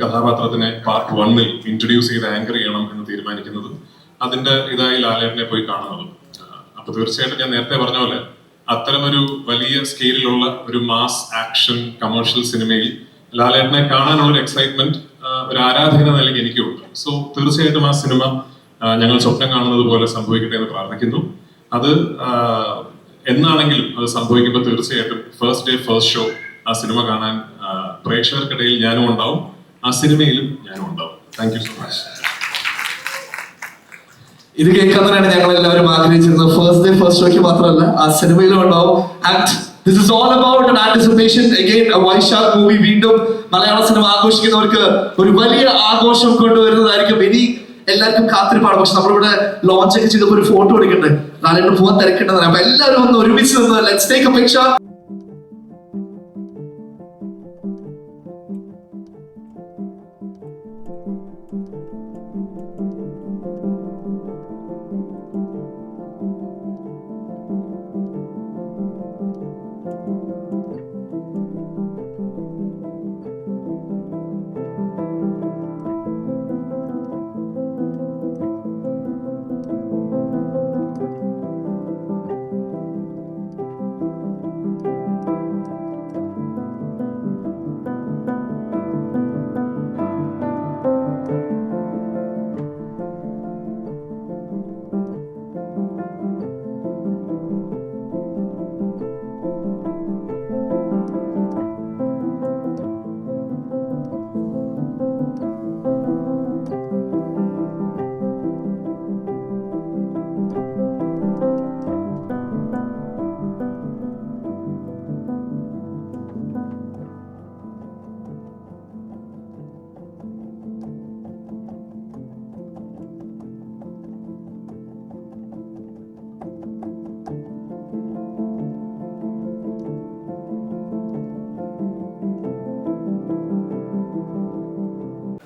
കഥാപാത്രത്തിനെ പാർട്ട് 1-ൽ ഇൻട്രൊഡ്യൂസ് ചെയ്ത് ആങ്കർ ചെയ്യണം എന്ന് തീരുമാനിക്കുന്നത്. അതിന്റെ ഇതായി ലാലേട്ടനെ പോയി കാണുന്നത്. അപ്പൊ തീർച്ചയായിട്ടും ഞാൻ നേരത്തെ പറഞ്ഞ പോലെ അത്തരമൊരു വലിയ സ്കെയിലുള്ള ഒരു മാസ് ആക്ഷൻ കമേഴ്ഷ്യൽ സിനിമയിൽ ലാലേട്ടനെ കാണാനുള്ള ഒരു എക്സൈറ്റ്മെന്റ് ഒരു ആരാധകന നിലയ്ക്ക് എനിക്കുണ്ട്. സോ തീർച്ചയായിട്ടും ആ സിനിമ ഞങ്ങൾ സ്വപ്നം കാണുന്നത് പോലെ സംഭവിക്കട്ടെ എന്ന് പ്രാർത്ഥിക്കുന്നു. അത് എന്നാണെങ്കിലും അത് സംഭവിക്കുമ്പോൾ തീർച്ചയായിട്ടും ഫസ്റ്റ് ഡേ ഫസ്റ്റ് ഷോ ആ സിനിമ കാണാൻ പ്രേക്ഷകർക്കിടയിൽ ഞാനും ഉണ്ടാവും, ആ സിനിമയിലും ഞാനും ഉണ്ടാവും. Thank you so much. ഇത് കേൾക്കാൻ തന്നെയാണ് ഞങ്ങൾ എല്ലാവരും ആഗ്രഹിച്ചിരുന്നത്. ഫസ്റ്റ് ഡേ ഫസ്റ്റ് ഷോയ്ക്ക് മാത്രമല്ല ആ സിനിമയിലും ഉണ്ടാവും. And this is all about an anticipation. Again, a Vaishakh movie വീണ്ടും മലയാള സിനിമ ആഘോഷിക്കുന്നവർക്ക് ഒരു വലിയ ആഘോഷം കൊണ്ടുവരുന്നതായിരിക്കും. ഇനി എല്ലാവർക്കും കാത്തിരിപ്പാണ്. പക്ഷെ നമ്മളിവിടെ ലോഞ്ച് ഒക്കെ ചെയ്തപ്പോൾ ഒരു ഫോട്ടോ എടുക്കണ്ടേ, നാളെ പോകാൻ തിരക്കേണ്ടതാണ്. അപ്പൊ എല്ലാവരും ഒന്ന് ഒരുമിച്ച് നിന്ന് ലെറ്റ്സ് ടേക്ക് എ പിക്ചർ.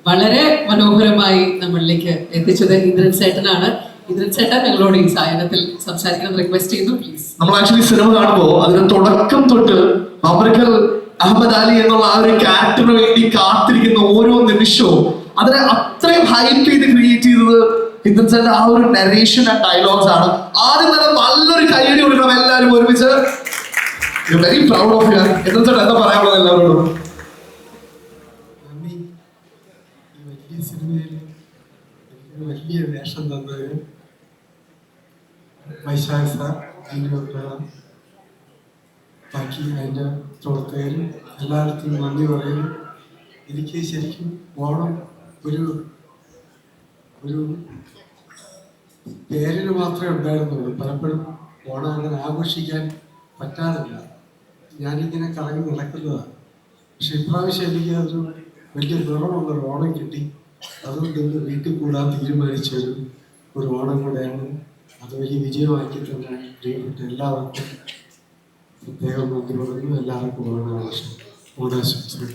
വളരെ മനോഹരമായി നമ്മളിലേക്ക് എത്തിച്ചത് ഇന്ദ്രൻ സേട്ടനാണ്. ഇതിൽ ചേട്ടൻ ഞങ്ങളോട് ഈ സായനത്തിൽ സംസാരിക്കാൻ റിക്വസ്റ്റ് ചെയ്യുന്നു പ്ലീസ്. നമ്മൾ ആക്ച്വലി സിനിമ കാണുമ്പോൾ അതിന്റെ തുടക്കം തൊട്ട് അമർക്കൽ അഹമ്മദ് അലി എന്നുള്ള ആ ഒരു ക്യാരക്ടറിന് വേണ്ടി കാത്തിരിക്കുന്ന ഓരോ നിമിഷവും അതിനെ അത്രയും ഹൈപ്പ് ചെയ്ത് ക്രിയേറ്റ് ചെയ്തത് ഇന്ദ്രൻസേട്ടന്റെ ആ ഒരു നരേഷൻ ആൻഡ് ഡയലോഗ്സ് ആണ്. ആദ്യം തന്നെ നല്ലൊരു കൈയടി കൊടുക്കണം എല്ലാവരും ഒരുമിച്ച്. Very proud of you. ഇന്ദ്രൻസേട്ടൻ എന്താ പറയാനുള്ളത് എല്ലാവരോടും? നന്ദി. ഈ വലിയ സിനിമയിൽ എനിക്ക് വലിയ വേഷം തന്നത് വൈശാഖ് സാർ, ബാക്കി അതിൻ്റെ പ്രവർത്തകരും എല്ലായിടത്തും നന്ദി പറയുന്നു. എനിക്ക് ശരിക്കും ഓണം ഒരു പേരിന് മാത്രമേ ഉണ്ടായിരുന്നുള്ളൂ. പലപ്പോഴും ഓണം അങ്ങനെ ആഘോഷിക്കാൻ പറ്റാറില്ല. ഞാനിങ്ങനെ കറങ്ങി നടക്കുന്നതാണ്. പക്ഷെ ഇപ്രാവശ്യം എനിക്ക് അതൊരു വലിയ നിറമുള്ളൊരു ഓണം കിട്ടി. അതുകൊണ്ട് ഇന്ന് വീട്ടിൽ കൂടാൻ തീരുമാനിച്ച ഒരു ഓണം കൂടെയാണ്. അത് വലിയ വിജയമാക്കി തന്നെ പ്രിയപ്പെട്ട എല്ലാവർക്കും പ്രത്യേകം നന്ദി പറയുന്നു. എല്ലാവർക്കും ഓണാശംസകൾ.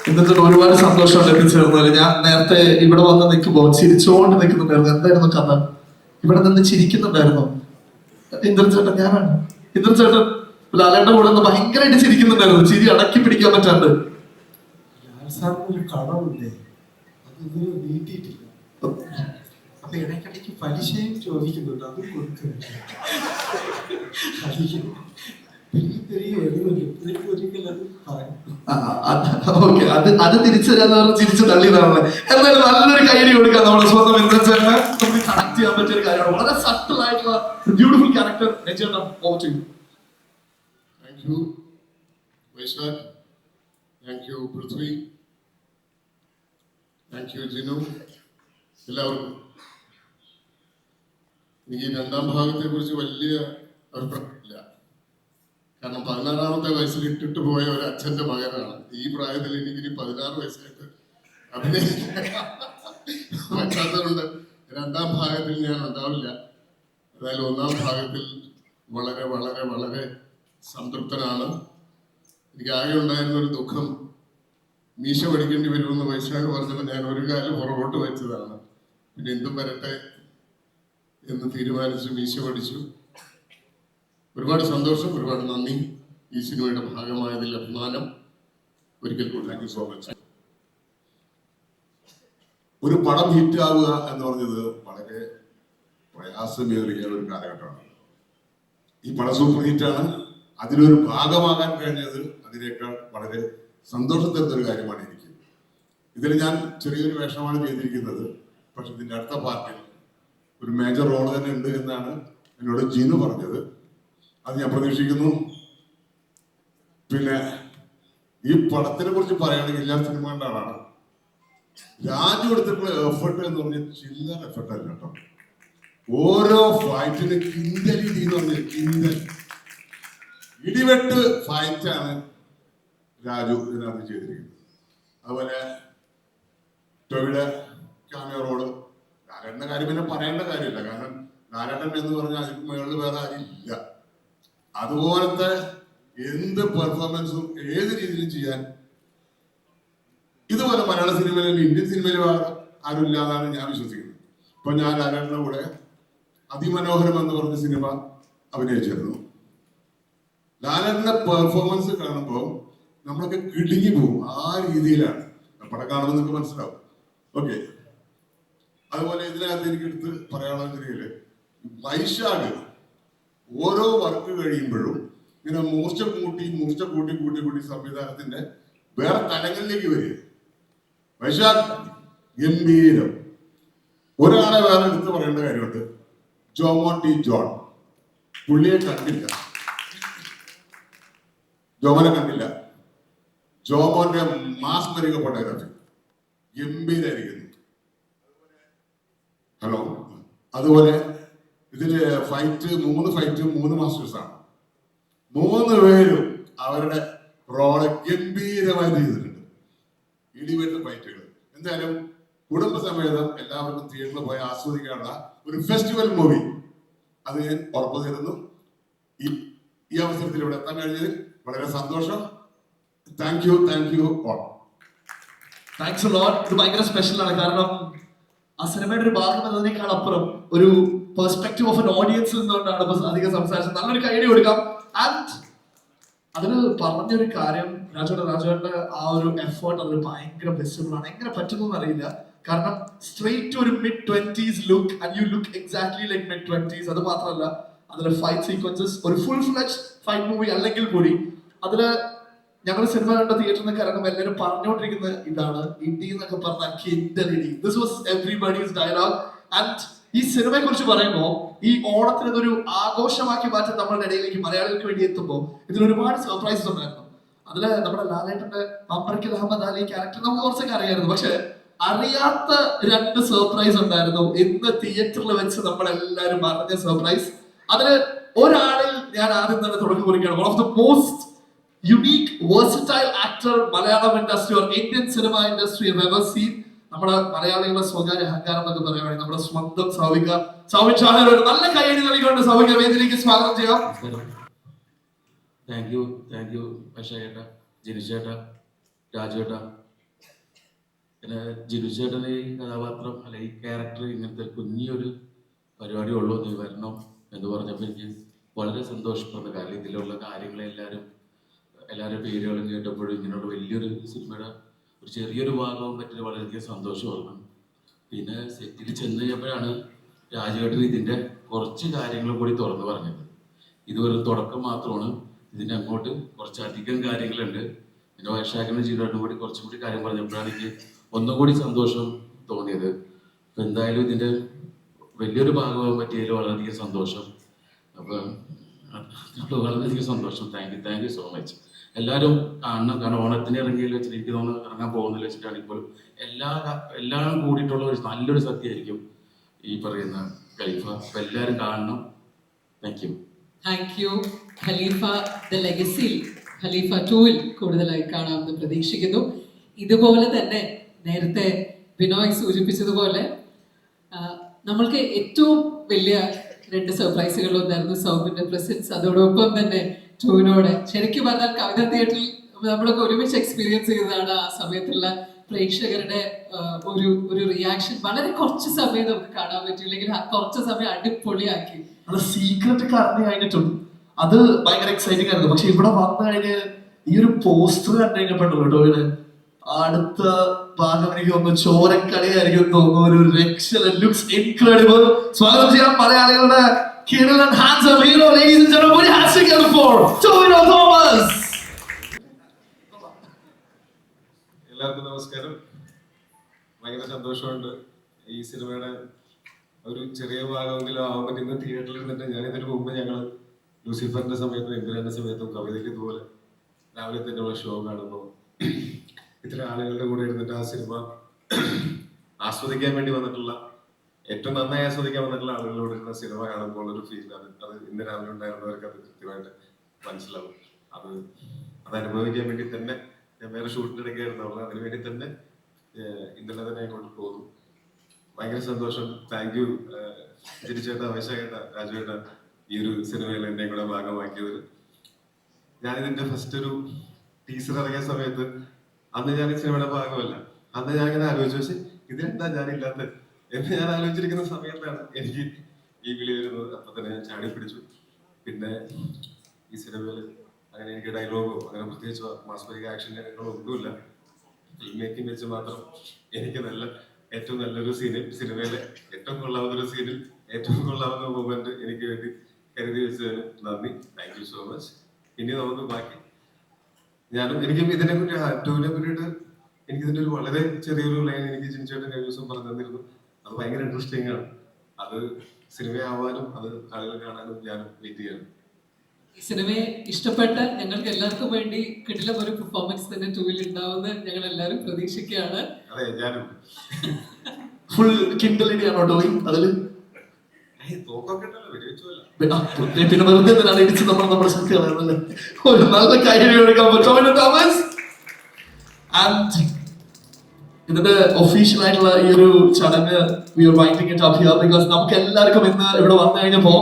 ഇന്നത്തെ ഒരുപാട് സന്തോഷമുണ്ട് എത്തിച്ചേർന്നതിൽ. ഞാൻ നേരത്തെ ഇവിടെ വന്ന് നിൽക്കുമ്പോൾ ചിരിച്ചുകൊണ്ട് നിൽക്കുന്നുണ്ടായിരുന്നു. എന്തായിരുന്നു കഥ? ഇവിടെ നിന്ന് ചിരിക്കുന്നുണ്ടായിരുന്നു ഇന്ദ്രൻചേട്ടൻ. ഞാനാണ് ഇന്ദ്രൻചേട്ടൻ. ലാലേട്ടന്റെ കൂടെ നിന്ന് ഭയങ്കരമായിട്ട് ചിരിക്കുന്നുണ്ടായിരുന്നു. ചിരി അടക്കി പിടിക്കാൻ പറ്റാണ്ട്. സാറിനൊരു കടമുണ്ടേ, അത് ഇതുവരെ നീട്ടിയിട്ടില്ല. അപ്പൊ ഇടയ്ക്കിടയ്ക്ക് പലിശയും ചോദിക്കുന്നുണ്ട്, അതും കൊടുക്കുന്നില്ല. ഓക്കെ, അത് തിരിച്ചു തരാന്ന് പറഞ്ഞ് ചിരിച്ചു തള്ളിയതാണ്. എന്തായാലും നല്ലൊരു കൈയടി കൊടുക്കാം നമ്മുടെ സ്വന്തം ഇന്ദ്രൻചേട്ടന്. നമുക്ക് കണക്ട് ചെയ്യാൻ പറ്റിയ ഒരു കാര്യമാണ്. വളരെ സട്ടിൽ ആയിട്ടുള്ള ബ്യൂട്ടിഫുൾ ക്യാരക്ടർ. ചേട്ടാ over to you. Thank you, Vaishak. Thank you, Prithvi. Thank you, Jinu. എല്ലാവർക്കും എനിക്ക് രണ്ടാം ഭാഗത്തെ കുറിച്ച് വലിയ അഭിപ്രായമില്ല. കാരണം 16-ാമത്തെ വയസ്സിൽ ഇട്ടിട്ട് പോയ ഒരു അച്ഛന്റെ മകനാണ്. ഈ പ്രായത്തിൽ എനിക്കിനി 16 വയസ്സായിട്ട് അഭിനയിക്കാൻ പറ്റാത്തതുകൊണ്ട് രണ്ടാം ഭാഗത്തിൽ ഞാൻ ഉണ്ടാവില്ല. അതായത് ഒന്നാം ഭാഗത്തിൽ വളരെ വളരെ വളരെ സംതൃപ്തനാണ്. എനിക്ക് ആകെ ഉണ്ടായിരുന്ന ഒരു ദുഃഖം, മീശ പഠിക്കേണ്ടി വരുമെന്ന് വൈശാഖ് പറഞ്ഞപ്പോൾ ഞാൻ ഒരു കാലം പുറകോട്ട് വെച്ചതാണ്. പിന്നെ എന്തും വരട്ടെ എന്ന് തീരുമാനിച്ച് മീശ പഠിച്ചു. ഒരുപാട് സന്തോഷം, ഒരുപാട് നന്ദി. ഈ സിനിമയുടെ ഭാഗമായതിൽ അഭിമാനം. ഒരിക്കൽ കൂടി താങ്ക് യു സോ മച്ച്. ഒരു പടം ഹിറ്റാവുക എന്ന് പറഞ്ഞത് വളരെ പ്രയാസമേറിയ ഒരു കാലഘട്ടമാണ്. ഈ പടം സൂപ്പർ ഹിറ്റാണ്. അതിലൊരു ഭാഗമാകാൻ കഴിഞ്ഞത് അതിനേക്കാൾ വളരെ സന്തോഷം തരുന്നൊരു കാര്യമാണ് എനിക്ക്. ഇതിൽ ഞാൻ ചെറിയൊരു വേഷമാണ് ചെയ്തിരിക്കുന്നത്. പക്ഷെ ഇതിൻ്റെ അടുത്ത പാർട്ടിൽ ഒരു മേജർ റോൾ തന്നെ ഉണ്ട് എന്നാണ് എന്നോട് ജിനു പറഞ്ഞത്. അത് ഞാൻ പ്രതീക്ഷിക്കുന്നു. പിന്നെ ഈ പടത്തിനെ കുറിച്ച് പറയുകയാണെങ്കിൽ എല്ലാ സിനിമ കണ്ട ആളാണ്. രാജു എടുത്തിട്ടുള്ള എഫേർട്ട് എന്ന് പറഞ്ഞാൽ ചില്ലർ എഫേർട്ടല്ല കേട്ടോ. ഓരോ ഫൈറ്റിന് കിന്തലി എന്ന് പറഞ്ഞാൽ കിന്തൽ ഇടിവെട്ട് ഫൈറ്റാണ് രാജു ഇതിനകത്ത് ചെയ്തിരിക്കുന്നത്. അതുപോലെ ടൊവിയുടെ ക്യാമിയോ റോള്, ലാലേട്ടന്റെ കാര്യം പിന്നെ പറയേണ്ട കാര്യമില്ല. കാരണം ലാലേട്ടൻ എന്ന് പറഞ്ഞാൽ അതിന് മുകളിൽ വേറെ ആരും ഇല്ല. അതുപോലത്തെ എന്ത് പെർഫോമൻസും ഏത് രീതിയിലും ചെയ്യാൻ ഇതുപോലെ മലയാള സിനിമയിലും ഇന്ത്യൻ സിനിമയിലും ആരും ഇല്ലാതാണ് ഞാൻ വിശ്വസിക്കുന്നത്. ഇപ്പൊ ഞാൻ ലാലേട്ടന്റെ കൂടെ അതിമനോഹരം എന്ന് പറഞ്ഞ സിനിമ അഭിനയിച്ചിരുന്നു. ലാലേട്ടന്റെ പെർഫോമൻസ് കാണുമ്പോൾ നമ്മളൊക്കെ കിടുങ്ങി പോകും. ആ രീതിയിലാണ് പടം കാണുമ്പോൾ നിങ്ങൾക്ക് മനസ്സിലാവും. ഓക്കെ, അതുപോലെ ഇതിനകത്ത് എനിക്ക് എടുത്ത് പറയാനുള്ള വൈശാഖ് ഓരോ വർക്ക് കഴിയുമ്പോഴും ഇങ്ങനെ മൂർച്ച കൂട്ടി സംവിധാനത്തിന്റെ വേറെ തലങ്ങളിലേക്ക് വരിക. വൈശാഖ് ഗംഭീരം. ഒരാളെ വേറെ എടുത്ത് പറയേണ്ട കാര്യമുണ്ട്, ജോമോൻ ജോൺ. പുള്ളിയെ കണ്ടില്ല, ജോമോനെ കണ്ടില്ല. ജോമോന്റെ മാസ്മരിക ഫോട്ടോഗ്രാഫി ഗംഭീരായിരിക്കുന്നു. ഹലോ, അതുപോലെ ഇതില് മൂന്ന് ഫൈറ്റ് 3 മാസ്റ്റേഴ്സാണ്. 3 പേരും അവരുടെ റോള് ഗംഭീരമായി ചെയ്തിട്ടുണ്ട്. ഇടിവെട്ട് ഫൈറ്റുകൾ. എന്തായാലും കുടുംബസമേതം എല്ലാവർക്കും തിയേറ്ററിൽ പോയി ആസ്വദിക്കാനുള്ള ഒരു ഫെസ്റ്റിവൽ മൂവി അത് ഞാൻ ഉറപ്പു തരുന്നു. ഈ അവസരത്തിൽ ഇവിടെ എത്താൻ കഴിഞ്ഞതിൽ വളരെ സന്തോഷം. Thank you all. Thanks a lot. ഇത് ഭയങ്കര സ്പെഷ്യലാണ്. കാരണം ആ സിനിമയുടെ ഒരു ഭാഗം എന്നതിനേക്കാൾ അപ്പുറം ഒരു പെർസ്പെക്റ്റീവ് ഓഫ് എൻ ഓഡിയൻസ് നിന്നുകൊണ്ടാണ് ഇപ്പൊ അധികം സംസാരിച്ചത്. നല്ലൊരു കൈഡി കൊടുക്കാം. ആൻഡ് അതിന് പറഞ്ഞൊരു കാര്യം, രാജുവേട്ടന്റെ ആ ഒരു എഫേർട്ട് അത് ഭയങ്കര വിസിബിൾ ആണ്. എങ്ങനെ പറ്റുന്നു അറിയില്ല. കാരണം സ്ട്രേറ്റ് ഒരു mid-20s look and you look exactly like mid-20s. അത് മാത്രമല്ല അതിലെ ഫൈറ്റ് സീക്വൻസസ് ഒരു ഫുൾ ഫ്ലെഡ്ജ് ഫൈറ്റ് മൂവി അല്ലെങ്കിൽ കൂടി അതില് ഞങ്ങൾ സിനിമ കണ്ട തിയേറ്ററിൽ നിന്ന് ഇറങ്ങുമ്പോൾ എല്ലാവരും പറഞ്ഞുകൊണ്ടിരിക്കുന്നത് ഇതാണ് ഇടി എന്നൊക്കെ പറഞ്ഞ കിൻഡലിടി. This was everybody's dialogue. And ഈ സിനിമയെ കുറിച്ച് പറയുമ്പോൾ ഈ ഓണത്തിന് ഇതൊരു ആഘോഷമാക്കി മാറ്റാൻ നമ്മളുടെ ഇടയിലേക്ക് മലയാളികൾക്ക് വേണ്ടി എത്തുമ്പോൾ ഇതിൽ ഒരുപാട് സർപ്രൈസസ് ഉണ്ടായിരുന്നു. അതില് നമ്മുടെ ലാലേട്ടന്റെ പമ്പർക്കൽ അഹമ്മദ് അലി ക്യാരക്ടർ നമുക്ക് കുറച്ചൊക്കെ അറിയായിരുന്നു. പക്ഷെ അറിയാത്ത 2 സർപ്രൈസ് ഉണ്ടായിരുന്നു ഇന്ന് തിയേറ്ററിൽ വെച്ച് നമ്മളെല്ലാരും അറിഞ്ഞ സർപ്രൈസ്. അതില് ഒരാളിൽ ഞാൻ ആദ്യം തന്നെ തുടക്കം കുറിക്കുകയാണ്. One of the most unique versatile actor Malayalam industry or Indian cinema industry ever seen. നമ്മുടെ മലയാളികളുടെ സ്വകാര്യ അഹങ്കാരം എന്നൊക്കെ പറയുകയാണെങ്കിൽ നമ്മുടെ സ്വന്തം സൗബിൻ ഷാഹിർ. ഒരു നല്ല കൈയടി നൽകിക്കൊണ്ട് സൗബിനെ വേദിയിലേക്ക് സ്വാഗതം ചെയ്യാം. താങ്ക് യു ചേട്ടാ, ജിനു ചേട്ടാ, രാജു ചേട്ടാ. പിന്നെ ജിനു ചേട്ടന് ഈ കഥാപാത്രം അല്ല ഈ ക്യാരക്ടർ ഇങ്ങനത്തെ കുഞ്ഞൊരു പരിപാടി ഉള്ളൂ, നീ വരണം എന്ന് പറഞ്ഞപ്പോൾ എനിക്ക് വളരെ സന്തോഷപ്പെടുന്ന കാര്യം. ഇതിലുള്ള കാര്യങ്ങളെല്ലാവരും പേരുകളും കേട്ടപ്പോഴും ഇങ്ങനെയുള്ള വലിയൊരു സിനിമയുടെ ഒരു ചെറിയൊരു ഭാഗവും പറ്റി വളരെയധികം സന്തോഷമാണ്. പിന്നെ സെറ്റിൽ ചെന്ന് കഴിഞ്ഞപ്പോഴാണ് രാജുവേട്ടൻ ഇതിൻ്റെ കുറച്ച് കാര്യങ്ങളും കൂടി തുറന്നു പറഞ്ഞത്. ഇത് ഒരു തുടക്കം മാത്രമാണ്, ഇതിൻ്റെ അങ്ങോട്ട് കുറച്ചധികം കാര്യങ്ങളുണ്ട്. പിന്നെ വൈശാഖനും ജീവനായിട്ടും കൂടി കുറച്ചും കൂടി കാര്യം പറഞ്ഞപ്പോഴാണ് എനിക്ക് ഒന്നുകൂടി സന്തോഷം തോന്നിയത്. അപ്പം എന്തായാലും ഇതിൻ്റെ വലിയൊരു ഭാഗമാകാൻ പറ്റിയതിൽ വളരെയധികം സന്തോഷം. അപ്പം വളരെയധികം സന്തോഷം. Thank you so much. എല്ലാവരും കാണണം. കാരണം ഓണത്തിന് ഇറങ്ങിയതിൽ വെച്ചിട്ട് എനിക്ക് തോന്നുന്നു ഇറങ്ങാൻ പോകുന്നതിൽ വെച്ചിട്ടാണ് ഇപ്പോൾ എല്ലാം കൂടിയിട്ടുള്ള ഒരു നല്ലൊരു സത്യമായിരിക്കും ഈ പറയുന്ന ഖലീഫ. അപ്പം എല്ലാവരും കാണണം. Thank you. ഖലീഫ ദ ലെഗസിയിൽ ഖലീഫ 2-ൽ കൂടുതലായി കാണാമെന്ന് പ്രതീക്ഷിക്കുന്നു. ഇതുപോലെ തന്നെ നേരത്തെ ബിനോയ് സൂചിപ്പിച്ചതുപോലെ നമ്മൾക്ക് ഏറ്റവും വലിയ 2 സർപ്രൈസുകളൊന്നായിരുന്നു സൗബിന്റെ പ്രസൻസ്. അതോടൊപ്പം തന്നെ ടൂവിനോട് ശരിക്കും പറഞ്ഞാൽ കവിത തിയേറ്ററിൽ നമ്മളൊക്കെ ഒരുമിച്ച് എക്സ്പീരിയൻസ് ചെയ്തതാണ്. ആ സമയത്തുള്ള പ്രേക്ഷകരുടെ ഒരു റിയാക്ഷൻ വളരെ കുറച്ച് സമയം നമുക്ക് കാണാൻ പറ്റില്ലെങ്കിൽ കുറച്ച് സമയം അടിപൊളിയാക്കി. അത് സീക്രട്ട് അറിഞ്ഞു കഴിഞ്ഞിട്ടുണ്ട്. അത് ഭയങ്കര എക്സൈറ്റിംഗ് ആയിരുന്നു. പക്ഷെ ഇവിടെ വന്നു കഴിഞ്ഞ് ഈ ഒരു പോസ്റ്റർ കണ്ടു കഴിഞ്ഞപ്പോഴല്ലോ ടോയുടെ അടുത്ത ഭാഗം എനിക്ക് തോന്നുന്നു ചോരക്കളിയായിരിക്കും തോന്നുന്നു. ഒരു രക്ഷല ലുക്സ് ഇൻക്രെഡിബിൾ. സ്വാഗതം ചെയ്യാം മലയാളികളുടെ കിടിലൻ handsome hero. Ladies and gentlemen, put your hands together for Tovino Thomas. എല്ലാവർക്കും നമസ്കാരം. ഭയങ്കര സന്തോഷമുണ്ട് ഈ സിനിമയുടെ ഒരു ചെറിയ ഭാഗമെങ്കിലും ആവാൻ പറ്റി. ഇന്ന് തിയേറ്ററിൽ ഇരുന്നിട്ട് ഞാനിതിന് മുമ്പ് ഞങ്ങൾ ലൂസിഫറിന്റെ സമയത്തും എംപുരാന്റെ സമയത്തും കവിതയ്ക്ക് ഇതുപോലെ രാവിലെ തന്നെയുള്ള ഷോ കാണുമ്പോൾ ഇത്ര ആളുകളുടെ കൂടെ ഇരുന്നിട്ട് ആ സിനിമ ആസ്വദിക്കാൻ വേണ്ടി വന്നിട്ടുള്ള ഏറ്റവും നന്നായി ആസ്വദിക്കാൻ വന്നിട്ടുള്ള ആളുകളോട് ഇരുന്ന സിനിമ കാണുമ്പോൾ ഒരു ഫീൽ അത് ഇന്ന് രാവിലെ ഉണ്ടായിരുന്നവർക്ക് അത് കൃത്യമായിട്ട് മനസ്സിലാവും. അത് അനുഭവിക്കാൻ വേണ്ടി തന്നെ ഞാൻ വേറെ ഷൂട്ടിന്റെ ഇടയ്ക്കായിരുന്നു. അപ്പോൾ അതിനു വേണ്ടി തന്നെ ഇന്നലെ തന്നെ അങ്ങോട്ട് പോകുന്നു. ഭയങ്കര സന്തോഷം. താങ്ക് യു ജിരിച്ചേട്ടാ, വൈശാഖേട്ടാ, രാജുവേട്ടാ ഈ ഒരു സിനിമയിൽ എന്നെ കൂടെ ഭാഗമാക്കിയത്. ഞാനിതിന്റെ ഫസ്റ്റ് ഒരു ടീസർ ഇറങ്ങിയ സമയത്ത് അന്ന് ഞാൻ ഈ സിനിമയുടെ ഭാഗമല്ല. അന്ന് ഞാൻ ഇങ്ങനെ ആലോചിച്ചു, പക്ഷെ ഇതെന്താ ഞാനില്ലാത്ത എന്ന് ഞാൻ ആലോചിച്ചിരിക്കുന്ന സമയത്താണ് എനിക്ക് ഈ വിളി വരുന്നത്. അപ്പൊ തന്നെ ഞാൻ ചാടി പിടിച്ചു. പിന്നെ ഈ സിനിമയിൽ അങ്ങനെ എനിക്ക് ഡയലോഗോ അങ്ങനെ പ്രത്യേകിച്ച് മാസ്മരിക ആക്ഷൻ കാര്യങ്ങളോ ഒന്നുമില്ല. ഫിലിം മേക്കിംഗ് വെച്ച് മാത്രം എനിക്ക് ഏറ്റവും നല്ലൊരു സീനിൽ, സിനിമയിലെ ഏറ്റവും കൊള്ളാവുന്ന ഒരു സീനിൽ ഏറ്റവും കൊള്ളാവുന്ന മൊമെന്റ് എനിക്ക് വേണ്ടി കരുതി വെച്ചതിന് നന്ദി. Thank you so much. ഇനി നമുക്ക് ബാക്കി എനിക്കും ഇതിനെ ടൂവിനെ പറ്റിയിട്ട് എനിക്കിതിന്റെ ഒരു വളരെ ചെറിയൊരു ലൈൻ എനിക്ക് ജിൻചേട്ടൻ കഴിഞ്ഞ ദിവസം പറഞ്ഞു തന്നിരുന്നു. അത് ഭയങ്കര ഇൻട്രസ്റ്റിംഗ് ആണ്. അത് സിനിമയാവാനും അത് ആളുകൾ കാണാനും ഞാൻ വെയിറ്റ് ചെയ്യാണ്. ഈ സിനിമയെ ഇഷ്ടപ്പെട്ട ഞങ്ങൾക്ക് എല്ലാവർക്കും വേണ്ടി കിടിലം ഒരു പെർഫോമൻസ് തന്നെ 2-ൽ ഉണ്ടാവുമെന്ന് ഞങ്ങൾ എല്ലാവരും പ്രതീക്ഷിക്കുകയാണ്. അതെ, ഞാനും ഫുൾ കിൻഡലിടിയാണോ ടോയി? അതില് പിന്നെ വെറുതെ എന്തിനാണ് ഇടിച്ച് നമ്മുടെ ശക്തി കളയുന്നത്? ഒരു നല്ല കാര്യം എടുക്കാൻ പറ്റുമോ തോമസ്? ആൻഡ് ഇതിന്റെ ഒഫീഷ്യൽ ആയിട്ടുള്ള ഈ ഒരു ചടങ്ങ് we are winding it up here because നമുക്ക് എല്ലാവർക്കും ഇന്ന് ഇവിടെ വന്നു കഴിഞ്ഞപ്പോ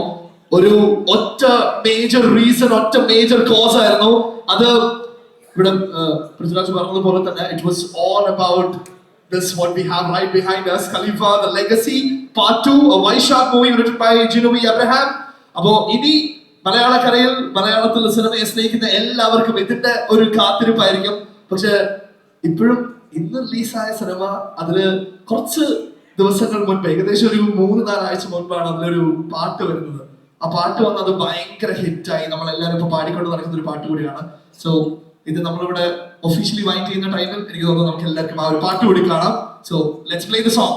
ഒരു ഒറ്റ മേജർ റീസൺ, ഒറ്റ മേജർ കോസ് ആയിരുന്നു. അത് ഇവിടെ പൃഥ്വിരാജ് പറഞ്ഞതുപോലെ തന്നെ it was all about This is what we have right behind us. Khalifa, The Legacy, Part 2, a Vaishak movie written by Jinovi Abraham. അപ്പോ ഇനി മലയാളക്കരയിൽ മലയാളത്തിലുള്ള സിനിമയെ സ്നേഹിക്കുന്ന എല്ലാവർക്കും ഇതിന്റെ ഒരു കാത്തിരിപ്പായിരിക്കും. പക്ഷെ ഇപ്പോഴും ഇന്ന് റിലീസായ സിനിമ അതില് കുറച്ച് ദിവസങ്ങൾ മുൻപ്, ഏകദേശം ഒരു 3-4 ആഴ്ച മുൻപാണ് അതിലൊരു പാട്ട് വരുന്നത്. ആ പാട്ട് വന്നത് ഭയങ്കര ഹിറ്റായി. നമ്മളെല്ലാവരും ഇപ്പൊ പാടിക്കൊണ്ട് നടക്കുന്ന ഒരു പാട്ട് കൂടിയാണ്. സോ ഇത് നമ്മളിവിടെ ഒഫീഷ്യലി വൈൻഡ് ചെയ്യുന്ന ടൈമിൽ എനിക്ക് തോന്നുന്നു നമുക്ക് എല്ലാവർക്കും ആ ഒരു പാട്ട് കൂടി കാണാം. So let's play the song.